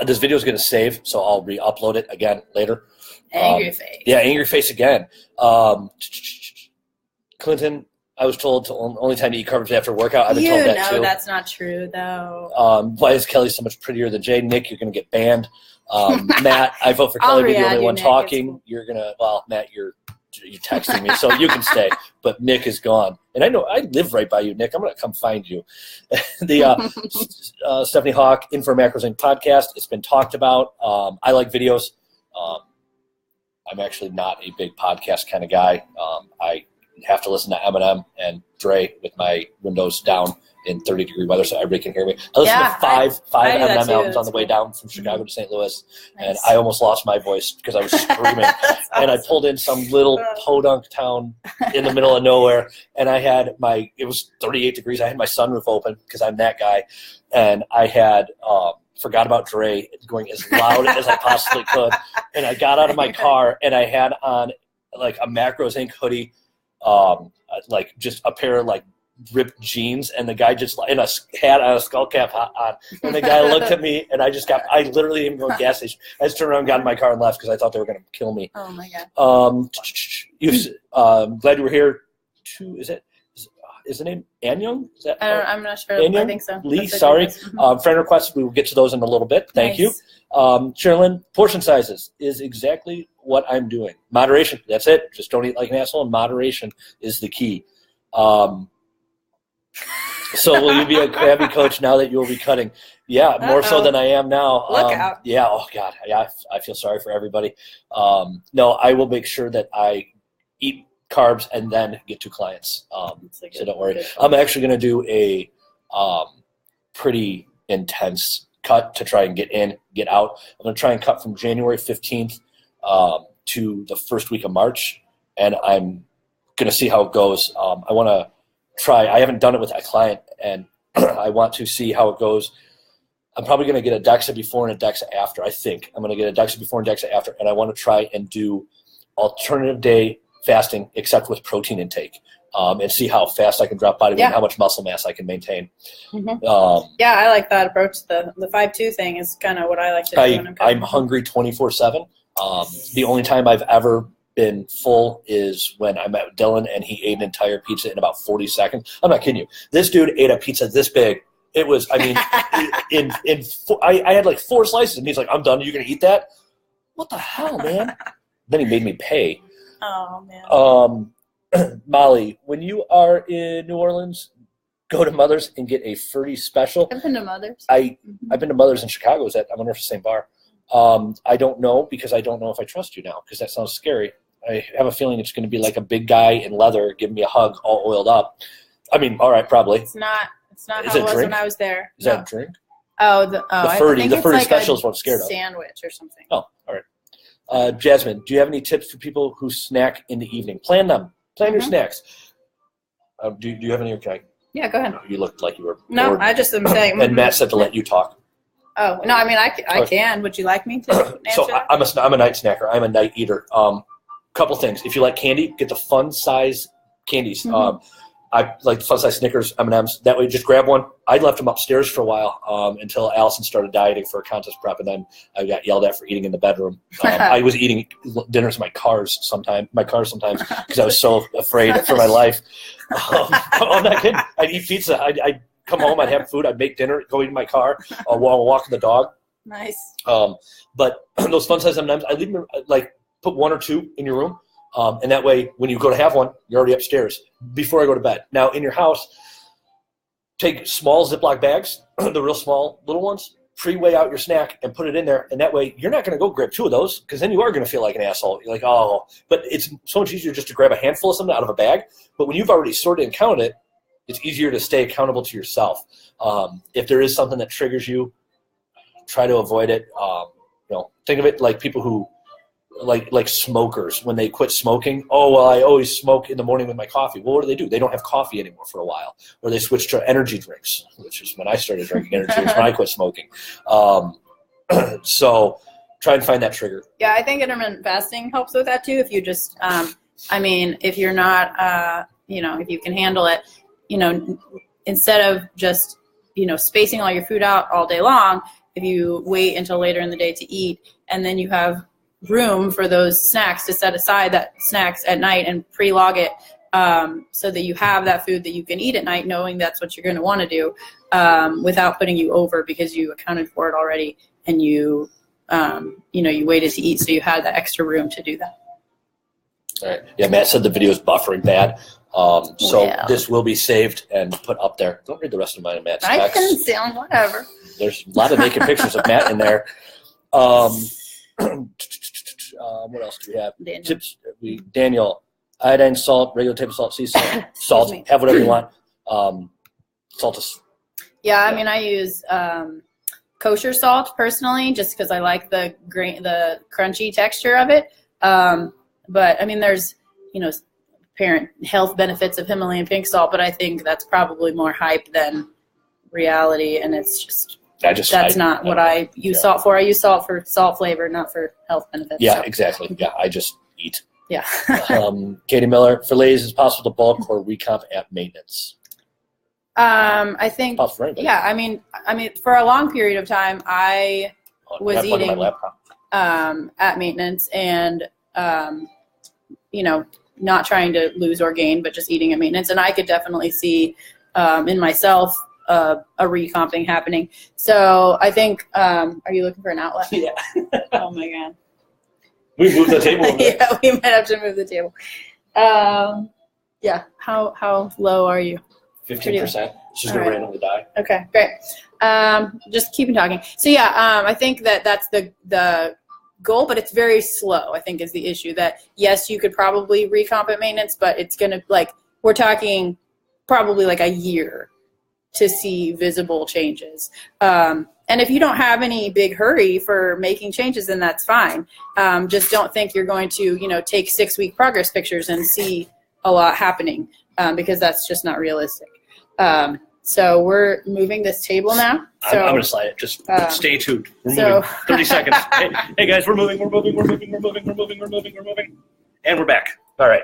This video is going to save, so I'll re-upload it again later. Angry face. Yeah, angry face again. Clinton, I was told to only time to eat carbs after workout. I've been told that too. That's not true, though. Why is Kelly so much prettier than Jay? Nick, you're going to get banned. Matt, I vote for Kelly to be the only one talking. Cool. You're going to, Matt, you're texting me, so you can stay. But Nick is gone. And I know I live right by you, Nick. I'm going to come find you. The Stephanie Hawk Info Macros Inc. podcast, it's been talked about. I like videos. I'm actually not a big podcast kind of guy. I have to listen to Eminem and Dre with my windows down in 30-degree weather so everybody can hear me. I listened to five Eminem albums on the way down from Chicago to St. Louis, and I almost lost my voice because I was screaming. And I pulled in some little podunk town in the middle of nowhere, and it was 38 degrees. I had my sunroof open because I'm that guy, and I had forgot about Dre going as loud as I possibly could. And I got out of my car, and I had on like a Macros Inc. hoodie, like just a pair of like ripped jeans, and the guy just in a hat on a skull cap on, and the guy looked at me, and I literally didn't go to the gas station. I just turned around, got in my car, and left because I thought they were going to kill me. Oh my god. Glad you were here. Is the name Anyong? I'm not sure. Anyong? I think so. Lee, sorry. Friend requests, we will get to those in a little bit. Thank you. Sherilyn, portion sizes is exactly what I'm doing. Moderation, that's it. Just don't eat like an asshole, and moderation is the key. So will you be a crabby coach now that you will be cutting? Yeah, more so than I am now. Look out. Yeah, oh God. Yeah, I feel sorry for everybody. No, I will make sure that I eat carbs and then get to clients. So don't worry. I'm actually going to do a pretty intense cut to try and get in, get out. I'm going to try and cut from January 15th to the first week of March, and I'm going to see how it goes. I want to try. I haven't done it with a client, and I want to see how it goes. I'm probably going to get a DEXA before and a DEXA after. I think I'm going to get a DEXA before and DEXA after, and I want to try and do alternative day fasting, except with protein intake, and see how fast I can drop body weight and how much muscle mass I can maintain. Yeah, I like that approach. The 5-2 thing is kind of what I like to do. I'm hungry 24/7. The only time I've ever been full is when I met Dylan and he ate an entire pizza in about 40 seconds. I'm not kidding you. This dude ate a pizza this big. It was, I mean, I had like 4 slices, and he's like, "I'm done. You're gonna eat that?" What the hell, man? Then he made me pay. Oh man. Molly, when you are in New Orleans, go to Mother's and get a fruity special. I've been to Mother's. I've been to Mother's in Chicago. I wonder if it's the same bar. I don't know, because I don't know if I trust you now, because that sounds scary. I have a feeling it's going to be like a big guy in leather giving me a hug, all oiled up. I mean, all right, probably. It's not how it was when I was there. Is that a drink? Oh, the fruity special is what I'm scared of. Sandwich or something. Oh, all right. Jasmine, do you have any tips for people who snack in the evening? Plan them. Plan your snacks. Do you have any? Okay. Yeah, go ahead. No, you looked like you were. No, bored. I just am saying. And Matt said to let you talk. Oh no, I mean I can. Would you like me to answer So that? I'm a night snacker. I'm a night eater. Couple things. If you like candy, get the fun size candies. I like the fun size Snickers, M&Ms. That way, just grab one. I left them upstairs for a while until Allison started dieting for a contest prep, and then I got yelled at for eating in the bedroom. I was eating dinners in my cars sometimes because I was so afraid for my life. I'm not kidding. I'd eat pizza. I'd come home. I'd have food. I'd make dinner. Go eat in my car while I'm walking the dog. Nice. But those fun size M&Ms, I leave them like put 1 or 2 in your room. And that way, when you go to have one, you're already upstairs before I go to bed. Now, in your house, take small Ziploc bags, the real small little ones, pre-weigh out your snack and put it in there. And that way, you're not going to go grab 2 of those, because then you are going to feel like an asshole. You're like, oh. But it's so much easier just to grab a handful of something out of a bag. But when you've already sorted and counted it, it's easier to stay accountable to yourself. If there is something that triggers you, try to avoid it. Think of it like people who like smokers when they quit smoking. Oh, well, I always smoke in the morning with my coffee. Well, what do? They don't have coffee anymore for a while, or they switch to energy drinks, which is when I started drinking energy drinks when I quit smoking. So try and find that trigger. Yeah, I think intermittent fasting helps with that too. If you just, if you're not, if you can handle it, instead of just, spacing all your food out all day long, if you wait until later in the day to eat, and then you have room for those snacks to set aside that snacks at night and pre-log it so that you have that food that you can eat at night, knowing that's what you're going to want to do without putting you over because you accounted for it already and you waited to eat, so you had that extra room to do that. All right. Yeah, Matt said the video is buffering bad. This will be saved and put up there. Don't read the rest of mine and Matt's I can sound whatever. There's a lot of naked pictures of Matt in there. What else do we have? Tips. Daniel, iodine, salt, regular table salt, sea salt, have whatever you want. Salt is. Yeah, I use kosher salt personally, just because I like the crunchy texture of it. But there's apparent health benefits of Himalayan pink salt, but I think that's probably more hype than reality, and it's just. That's not what I use salt for. I use salt for salt flavor, not for health benefits. Yeah, exactly. Yeah, I just eat. Yeah. Katie Miller, fillets is possible to bulk or recomp at maintenance? I think. Possible for anybody. Yeah, for a long period of time, I was eating at maintenance and not trying to lose or gain, but just eating at maintenance, and I could definitely see in myself. A recomping happening. So I think, are you looking for an outlet? Yeah. Oh my God. We moved the table. Yeah, we might have to move the table. Yeah. How low are you? 15%. She's going to randomly die. Okay, great. Just keeping talking. So yeah, I think that's the goal, but it's very slow, I think is the issue. That yes, you could probably recomp at maintenance, but it's going to we're talking probably a year to see visible changes. And if you don't have any big hurry for making changes, then that's fine. Just don't think you're going to, take 6-week progress pictures and see a lot happening because that's just not realistic. So we're moving this table now. So I'm going to slide it. Just stay tuned. We're so- moving. 30 seconds. Hey, guys, we're moving. And we're back. All right.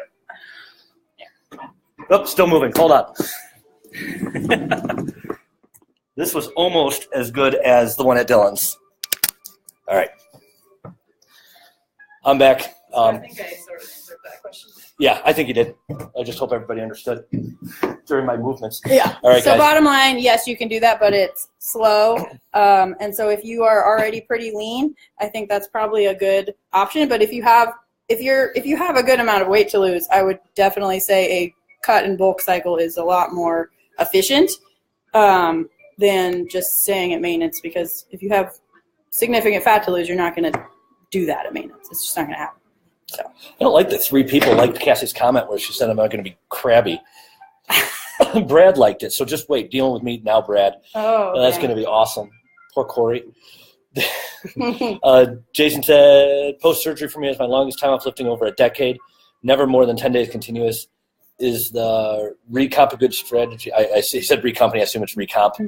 Oh, still moving. Hold on. This was almost as good as the one at Dylan's. All right. I'm back. I think I sort of answered that question. Yeah, I think you did. I just hope everybody understood during my movements. Yeah. All right, so guys. bottom line, yes, you can do that, but it's slow. And so if you are already pretty lean, I think that's probably a good option. But if you have a good amount of weight to lose, I would definitely say a cut and bulk cycle is a lot more efficient than just staying at maintenance, because if you have significant fat to lose, you're not going to do that at maintenance. It's just not going to happen. So I don't like that 3 people liked Cassie's comment where she said I'm not going to be crabby. Brad liked it, so just wait. Dealing with me now, Brad. Oh, That's going to be awesome. Poor Corey. Jason said, post-surgery for me is my longest time off lifting over a decade. Never more than 10 days continuous. Is the recomp a good strategy? I said recomp, I assume it's recomp.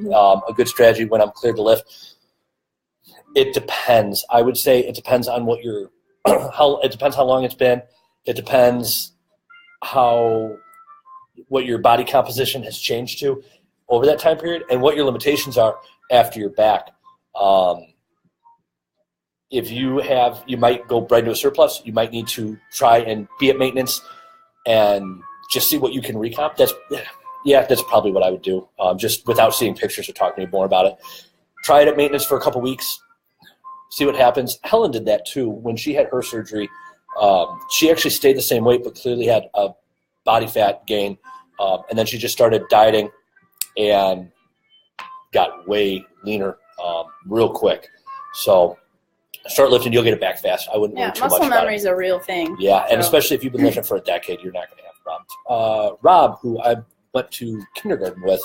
A good strategy when I'm cleared to lift? It depends. I would say it depends on what your it depends how long it's been. It depends what your body composition has changed to over that time period and what your limitations are after you're back. If you might go right into a surplus. You might need to try and be at maintenance and just see what you can recomp. That's probably what I would do, just without seeing pictures or talking to me more about it. Try it at maintenance for a couple weeks, see what happens. Helen did that too. When she had her surgery, she actually stayed the same weight but clearly had a body fat gain, and then she just started dieting and got way leaner real quick. So start lifting, you'll get it back fast. I wouldn't worry too much about it. Muscle memory is a real thing. Yeah, and especially if you've been lifting for a decade, you're not going to have problems. Rob, who I went to kindergarten with,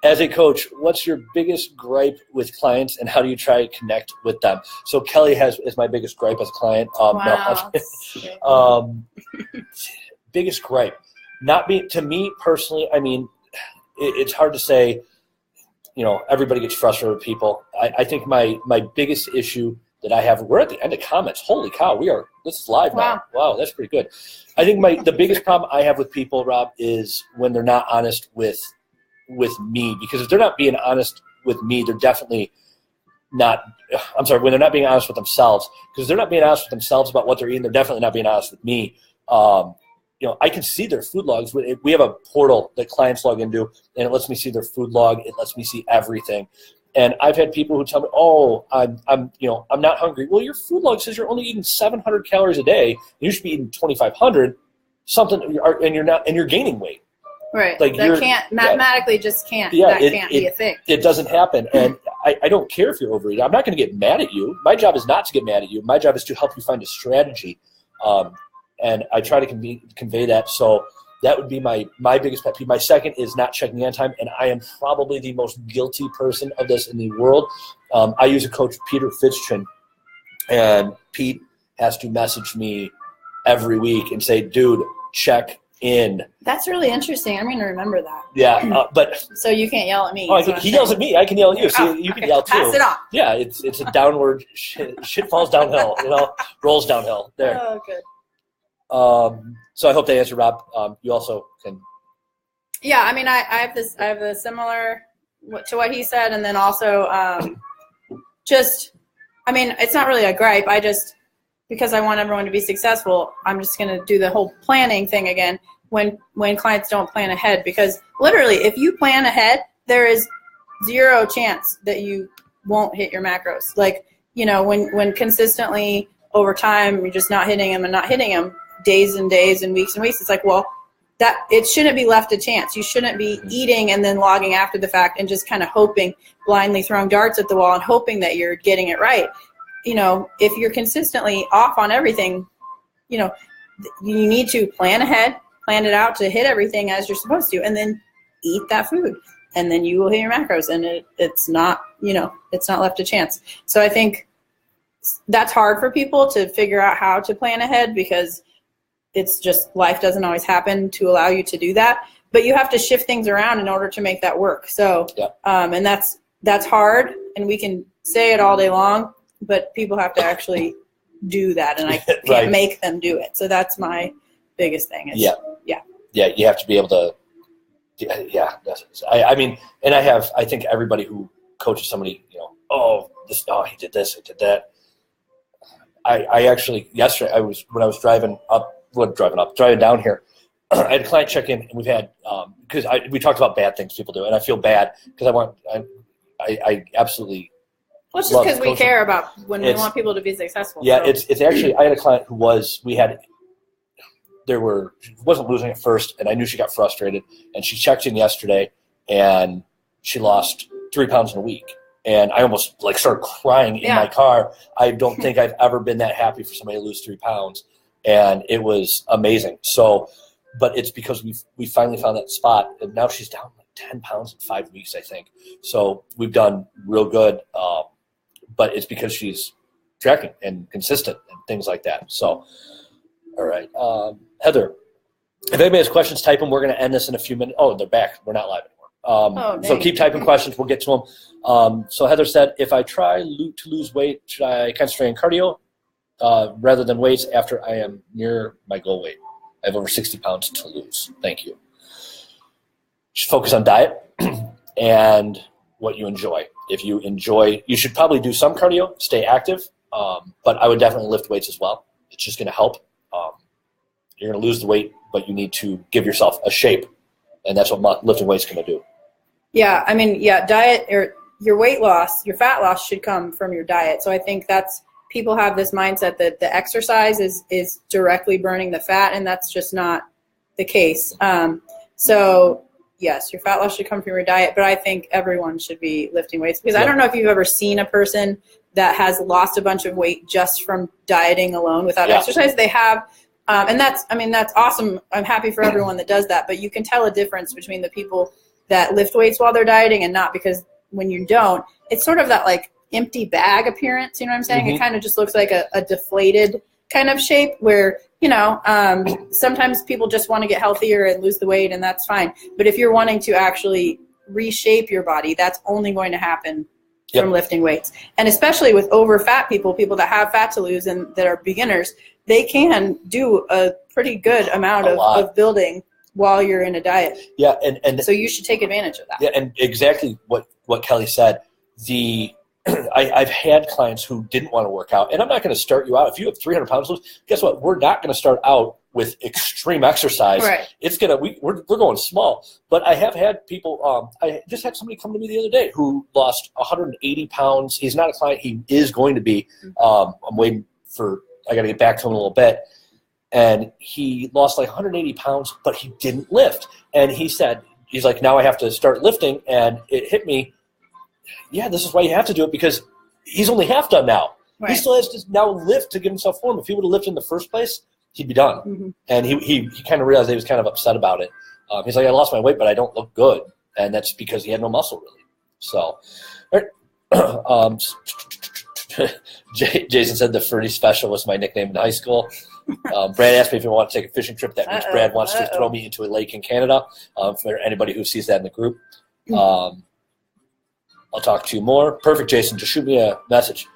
as a coach, what's your biggest gripe with clients, and how do you try to connect with them? So Kelly is my biggest gripe as a client. Wow. Biggest gripe, to me personally. I mean, it's hard to say. Everybody gets frustrated with people. I think my biggest issue that I have. We're at the end of comments. Holy cow, this is live now. Wow, that's pretty good. I think the biggest problem I have with people, Rob, is when they're not honest with me. Because if they're not being honest with me, they're definitely not. I'm sorry, when they're not being honest with themselves. Because they're not being honest with themselves about what they're eating, they're definitely not being honest with me. I can see their food logs. We have a portal that clients log into, and it lets me see their food log. It lets me see everything. And I've had people who tell me, "Oh, I'm not hungry." Well, your food log says you're only eating 700 calories a day. You should be eating 2,500, and you're gaining weight. Right. Like that can't mathematically just can't. Yeah, that can't be a thing. It doesn't happen, and I don't care if you're overeating. I'm not going to get mad at you. My job is not to get mad at you. My job is to help you find a strategy. And I try to convey that. So that would be my biggest pet peeve. My second is not checking in on time, and I am probably the most guilty person of this in the world. I use a coach, Peter Fitzchin, and Pete has to message me every week and say, "Dude, check in." That's really interesting. I'm going to remember that. Yeah, but so you can't yell at me. Oh, he yells at me. I can yell at you. So you can yell too. Pass it on. Yeah, it's a downward shit falls downhill. Rolls downhill. There. Oh, good. So I hope they answer, Rob. You also can. Yeah, I mean, I have a similar to what he said, and then also it's not really a gripe. Because I want everyone to be successful, I'm just going to do the whole planning thing again when clients don't plan ahead. Because literally, if you plan ahead, there is 0 chance that you won't hit your macros. Like, when consistently over time you're just not hitting them and not hitting them, days and days and weeks, it's like, well, that it shouldn't be left a chance. You shouldn't be eating and then logging after the fact and just kind of hoping, blindly throwing darts at the wall and hoping that you're getting it right. If you're consistently off on everything, you need to plan ahead, plan it out to hit everything as you're supposed to, and then eat that food, and then you will hit your macros, and it's not left a chance. So I think that's hard for people to figure out how to plan ahead, because it's just life doesn't always happen to allow you to do that. but you have to shift things around in order to make that work. So, and that's hard, and we can say it all day long, but people have to actually do that, and I can't make them do it. So that's my biggest thing. Yeah, you have to be able to. I mean, and I think everybody who coaches somebody, he did this, he did that. I actually yesterday driving down here, I had a client check in, and we've had because we talked about bad things people do, and I feel bad because I absolutely. Well, it's just because we care about when we want people to be successful. Yeah, so. It's actually I had a client who wasn't losing at first, and I knew she got frustrated, and she checked in yesterday, and she lost 3 pounds in a week. And I almost started crying in my car. I don't think I've ever been that happy for somebody to lose 3 pounds. And it was amazing. So, but it's because we finally found that spot. And now she's down 10 pounds in 5 weeks, I think. So we've done real good. But it's because she's tracking and consistent and things like that. So, all right. Heather, if anybody has questions, type them. We're going to end this in a few minutes. Oh, they're back. We're not live anymore. So keep typing questions. We'll get to them. So Heather said, if I try to lose weight, should I concentrate on cardio rather than weights after I am near my goal weight? I have over 60 pounds to lose. Thank you. Just focus on diet and what you enjoy. If you enjoy, you should probably do some cardio, stay active, but I would definitely lift weights as well. It's just going to help. You're going to lose the weight, but you need to give yourself a shape, and that's what lifting weights is going to do. Yeah, I mean, diet or your weight loss, your fat loss should come from your diet. So I think people have this mindset that the exercise is directly burning the fat, and that's just not the case. So yes, your fat loss should come from your diet, but I think everyone should be lifting weights because I don't know if you've ever seen a person that has lost a bunch of weight just from dieting alone without exercise. They have. And that's awesome. I'm happy for everyone that does that, but you can tell a difference between the people that lift weights while they're dieting and not, because when you don't, it's sort of that empty bag appearance. You know what I'm saying? Mm-hmm. It kind of just looks like a deflated kind of shape where, sometimes people just want to get healthier and lose the weight, and that's fine. But if you're wanting to actually reshape your body, that's only going to happen from lifting weights. And especially with over fat people that have fat to lose and that are beginners, they can do a pretty good amount of building while you're in a diet. Yeah, and so you should take advantage of that. Yeah, and exactly what Kelly said. I've had clients who didn't want to work out, and I'm not going to start you out. If you have 300 pounds to lose, guess what? We're not going to start out with extreme exercise. Right. It's we're going small. But I have had people. I just had somebody come to me the other day who lost 180 pounds. He's not a client. He is going to be. I'm waiting for. I got to get back to him a little bit. And he lost 180 pounds, but he didn't lift. And he's like, now I have to start lifting. And it hit me. Yeah, this is why you have to do it, because he's only half done now. Right. He still has to now lift to give himself form. If he would have lifted in the first place, he'd be done. Mm-hmm. And he kind of realized he was kind of upset about it. He's like, I lost my weight, but I don't look good. And that's because he had no muscle, really. So, Jason said the Ferdy Special was my nickname in high school. Brad asked me if I want to take a fishing trip. That means Brad wants to throw me into a lake in Canada. For anybody who sees that in the group. I'll talk to you more. Perfect, Jason. Just shoot me a message.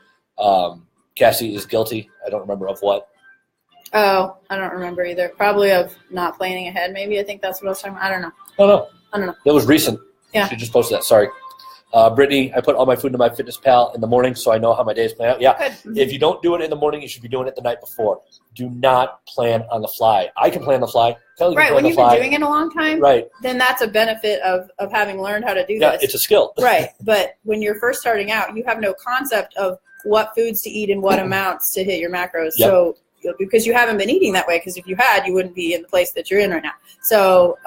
Cassie is guilty. I don't remember of what. Oh, I don't remember either. Probably of not planning ahead, maybe. I think that's what I was talking about. I don't know. I don't know. That was recent. Yeah. She just posted that. Sorry. Brittany, I put all my food into my MyFitnessPal in the morning so I know how my day is playing out. Yeah. Good. If you don't do it in the morning, you should be doing it the night before. Do not plan on the fly. I can plan on the fly. Kelly can plan on the fly. When you've been doing it a long time, then that's a benefit of having learned how to do this. Yeah, it's a skill. Right. But when you're first starting out, you have no concept of what foods to eat and what amounts to hit your macros. Yep. So because you haven't been eating that way, because if you had, you wouldn't be in the place that you're in right now. So,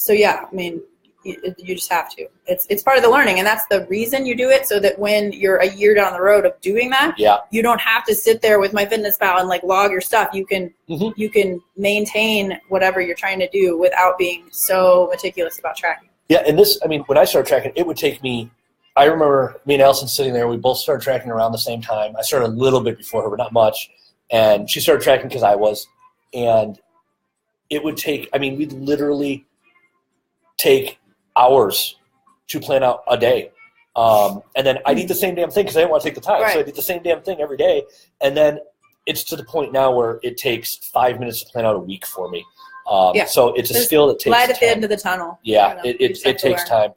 yeah, I mean, you just have to. It's part of the learning, and that's the reason you do it, so that when you're a year down the road of doing that, you don't have to sit there with MyFitnessPal and log your stuff. You can you can maintain whatever you're trying to do without being so meticulous about tracking. Yeah, and this, I mean, when I started tracking, it would take me. I remember me and Allison sitting there. We both started tracking around the same time. I started a little bit before her, but not much, and she started tracking because I was, and it would take. I mean, we'd literally take hours to plan out a day. And then I need the same damn thing because I didn't want to take the time. Right. So I did the same damn thing every day. And then it's to the point now where it takes 5 minutes to plan out a week for me. So it's a skill that takes light at time. the end of the tunnel. Yeah, it takes time.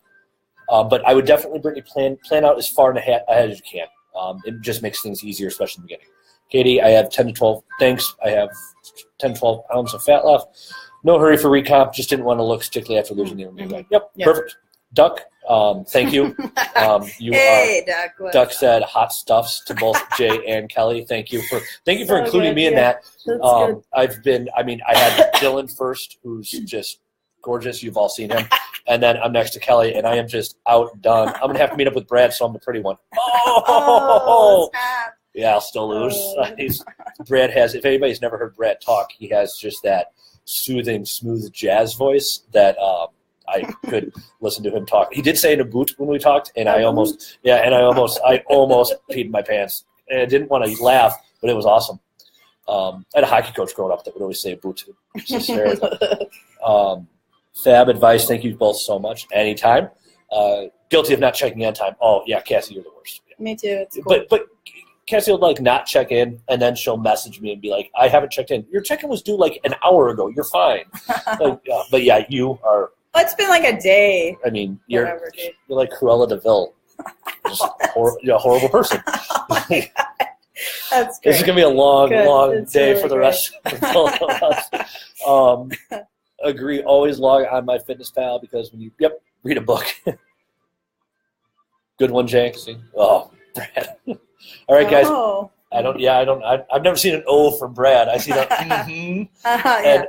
But I would definitely, Brittany, plan out as far ahead as you can. It just makes things easier, especially in the beginning. Katie, I have 10 to 12. Thanks. I have 10 to 12 pounds of fat left. No hurry for recomp. Just didn't want to look stickly after losing the Olympic. Yep, perfect. Duck, thank you. Duck said hot stuffs to both Jay and Kelly. Thank you for including me in that. I had Dylan first, who's just gorgeous. You've all seen him. And then I'm next to Kelly, and I am just outdone. I'm going to have to meet up with Brad, so I'm the pretty one. Yeah, I'll still lose. Brad has, if anybody's never heard Brad talk, he has just that soothing, smooth jazz voice that I could listen to him talk. He did say in a boot when we talked, and I almost peed my pants. And I didn't want to laugh, but it was awesome. I had a hockey coach growing up that would always say a boot. Fab advice. Thank you both so much. Anytime. Guilty of not checking in time. Oh yeah, Cassie, you're the worst. Yeah. Me too. It's cool. But Cassie will not check in, and then she'll message me and be like, "I haven't checked in. Your check-in was due an hour ago. You're fine." But yeah, you are. It's been a day. I mean, you're like Cruella de Vil, just horrible person. That's great. This is gonna be a long day for the rest of both of us. Agree. Always log on MyFitnessPal because when you read a book. Good one, Jake. See? Oh, Brad. All right, guys. I've never seen an O from Brad. I see that. And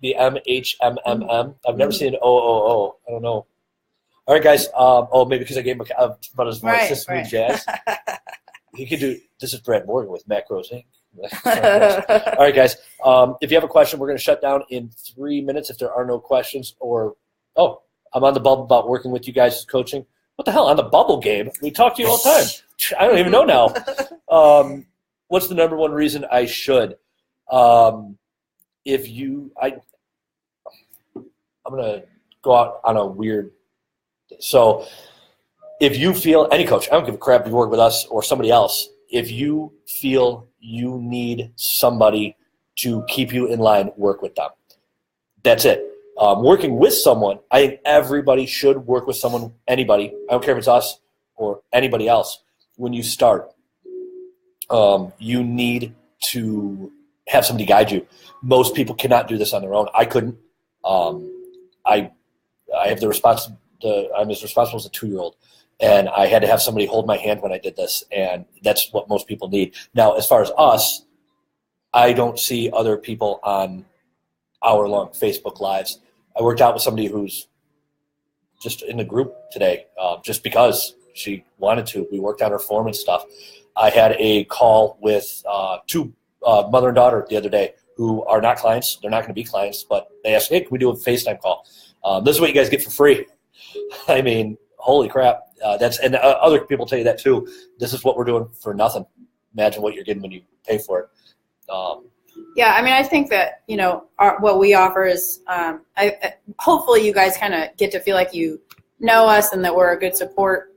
the MHMMM. I've never seen an OOO. I don't know. All right, guys. Maybe because I gave him about his voice. Smooth jazz. He could do. This is Brad Morgan with Macros Inc. All right, guys. If you have a question, we're going to shut down in 3 minutes. If there are no questions, I'm on the bubble about working with you guys coaching. What the hell? On the bubble game? We talk to you all the time. I don't even know now. What's the number one reason I should? I'm going to go out on a weird. So if you feel, any coach, I don't give a crap if you work with us or somebody else, if you feel you need somebody to keep you in line, work with them. That's it. Working with someone, I think everybody should work with someone, anybody. I don't care if it's us or anybody else. When you start, you need to have somebody guide you. Most people cannot do this on their own. I couldn't. I have the responsibility. I'm as responsible as a 2-year-old, and I had to have somebody hold my hand when I did this, and that's what most people need. Now, as far as us, I don't see other people on hour-long Facebook Lives. I worked out with somebody who's just in the group today, just because she wanted to. We worked on her form and stuff. I had a call with two mother and daughter the other day who are not clients. They're not going to be clients, but they asked, "Hey, can we do a FaceTime call?" This is what you guys get for free. I mean, holy crap! And other people tell you that too. This is what we're doing for nothing. Imagine what you're getting when you pay for it. Yeah, I mean, I think that, what we offer is hopefully you guys kind of get to feel like you know us and that we're a good support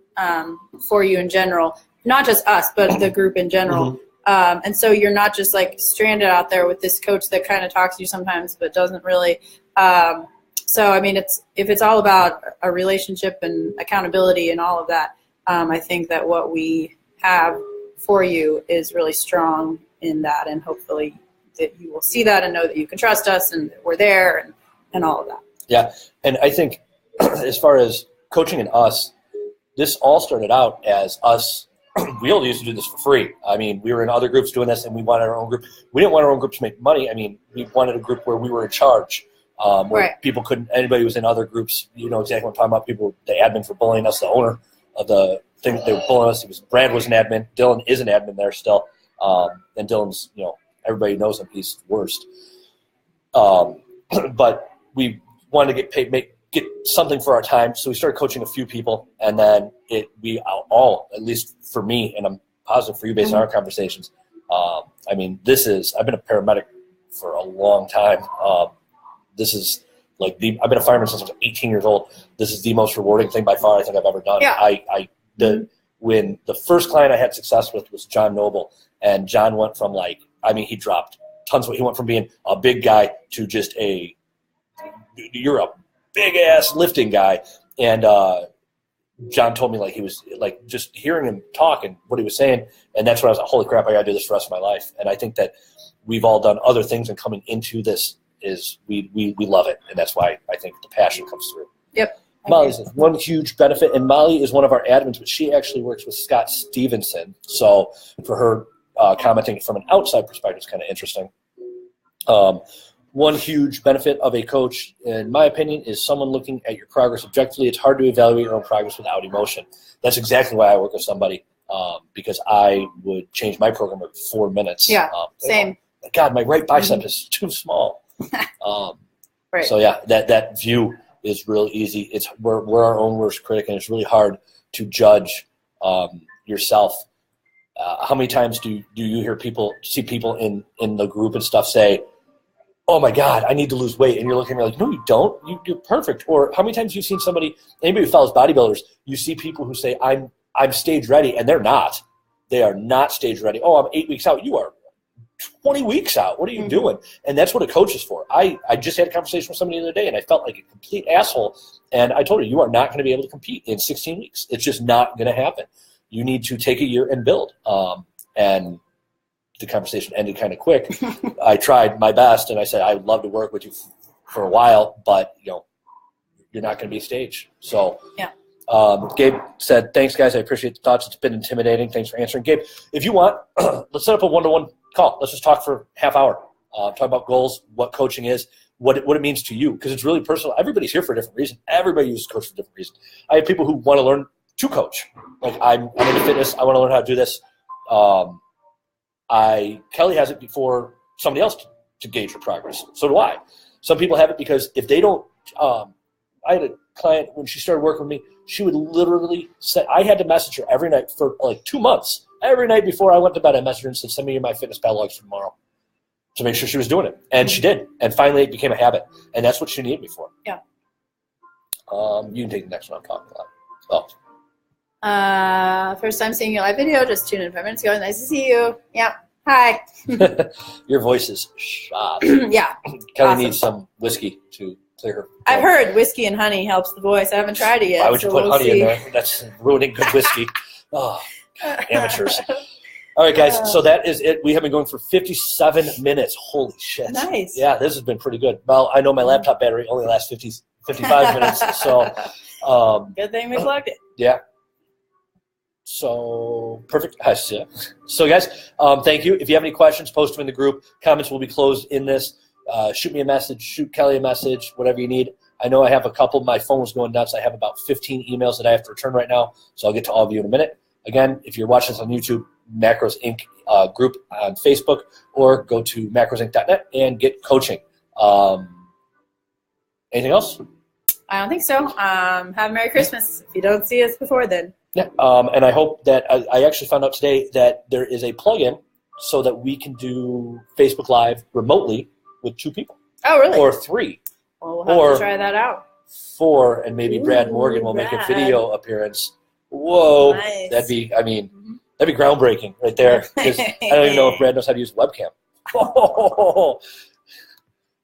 for you in general. Not just us, but the group in general. Mm-hmm. And so you're not just stranded out there with this coach that kind of talks to you sometimes but doesn't really. So, I mean, if it's all about a relationship and accountability and all of that, I think that what we have for you is really strong in that, and hopefully that you will see that and know that you can trust us and that we're there and all of that. Yeah, and I think as far as coaching and us, this all started out as us. We all used to do this for free. I mean, we were in other groups doing this, and we wanted our own group. We didn't want our own group to make money. I mean, we wanted a group where we were in charge, where people couldn't. Anybody who was in other groups, you know exactly what I'm talking about. People, the admin for bullying us, the owner of the thing that they were bullying us. Brad was an admin. Dylan is an admin there still, and Dylan's, everybody knows him. He's the worst. But we wanted to get paid, get something for our time, so we started coaching a few people, and then we all, at least for me, and I'm positive for you based on our conversations. I mean, I've been a paramedic for a long time. This is Like I've been a fireman since I was 18 years old. This is the most rewarding thing by far I think I've ever done. Yeah. When the first client I had success with was John Noble, and John went from he dropped tons of weight. He went from being a big guy to just you're a big ass lifting guy. And John told me he was just hearing him talk and what he was saying. And that's when I was like, holy crap, I got to do this for the rest of my life. And I think that we've all done other things, and coming into this is we love it. And that's why I think the passion comes through. Yep. Molly's one huge benefit, and Molly is one of our admins, but she actually works with Scott Stevenson. So for her, commenting from an outside perspective is kind of interesting. One huge benefit of a coach, in my opinion, is someone looking at your progress objectively. It's hard to evaluate your own progress without emotion. That's exactly why I work with somebody, because I would change my program in 4 minutes. Yeah, same. God, my right bicep is too small. Right. So yeah, that view is real easy. We're our own worst critic, and it's really hard to judge yourself. How many times do you see people in the group and stuff say, oh my God, I need to lose weight, and you're looking at me like, no, you don't. You're perfect. Or how many times you've seen anybody who follows bodybuilders, you see people who say, I'm stage ready, and they're not. They are not stage ready. Oh, I'm 8 weeks out. You are 20 weeks out. What are you doing? And that's what a coach is for. I just had a conversation with somebody the other day, and I felt like a complete asshole. And I told her, you are not going to be able to compete in 16 weeks. It's just not going to happen. You need to take a year and build. And the conversation ended kind of quick. I tried my best, and I said, I'd love to work with you for a while, but you're not going to be a stage. So yeah. Gabe said, thanks, guys. I appreciate the thoughts. It's been intimidating. Thanks for answering. Gabe, if you want, let's set up a one-to-one call. Let's just talk for half hour. Talk about goals, what coaching is, what it means to you, because it's really personal. Everybody's here for a different reason. Everybody uses coach for a different reason. I have people who want to learn to coach. I'm into fitness. I want to learn how to do this. Kelly has it before somebody else to gauge her progress. So do I. Some people have it because if they don't, I had a client when she started working with me, she would literally say, I had to message her every night for 2 months. Every night before I went to bed, I messaged her and said, send me my MyFitnessPal logs for tomorrow, to make sure she was doing it. And she did. And finally it became a habit. And that's what she needed me for. Yeah. You can take the next one I'm talking about. Oh. First time seeing your live video, just tuned in 5 minutes ago. Nice to see you. Yeah. Hi. Your voice is shot. Yeah. Kelly needs some whiskey to clear her. I've heard whiskey and honey helps the voice. I haven't tried it yet. Why would you put honey in there? That's ruining good whiskey. Oh, amateurs. All right, guys. So that is it. We have been going for 57 minutes. Holy shit. Nice. Yeah, this has been pretty good. Well, I know my laptop battery only lasts 55 minutes. So good thing we plugged it. Yeah. So perfect. Yeah. So guys, thank you. If you have any questions, post them in the group. Comments will be closed in this. Shoot me a message. Shoot Kelly a message. Whatever you need. I know I have a couple. My phone was going nuts. I have about 15 emails that I have to return right now. So I'll get to all of you in a minute. Again, if you're watching this on YouTube, Macros Inc. Group on Facebook, or go to macrosinc.net and get coaching. Anything else? I don't think so. Have a Merry Christmas if you don't see us before then. Yeah, and I hope that I actually found out today that there is a plugin so that we can do Facebook Live remotely with 2 people. Oh, really? Or 3. Well, we'll have to try that out. 4, and maybe Brad Morgan will make a video appearance. Whoa, nice. That'd be groundbreaking right there. Because I don't even know if Brad knows how to use a webcam. Oh,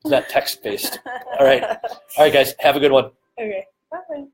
it's not text-based. All right, guys, have a good one. Okay, bye.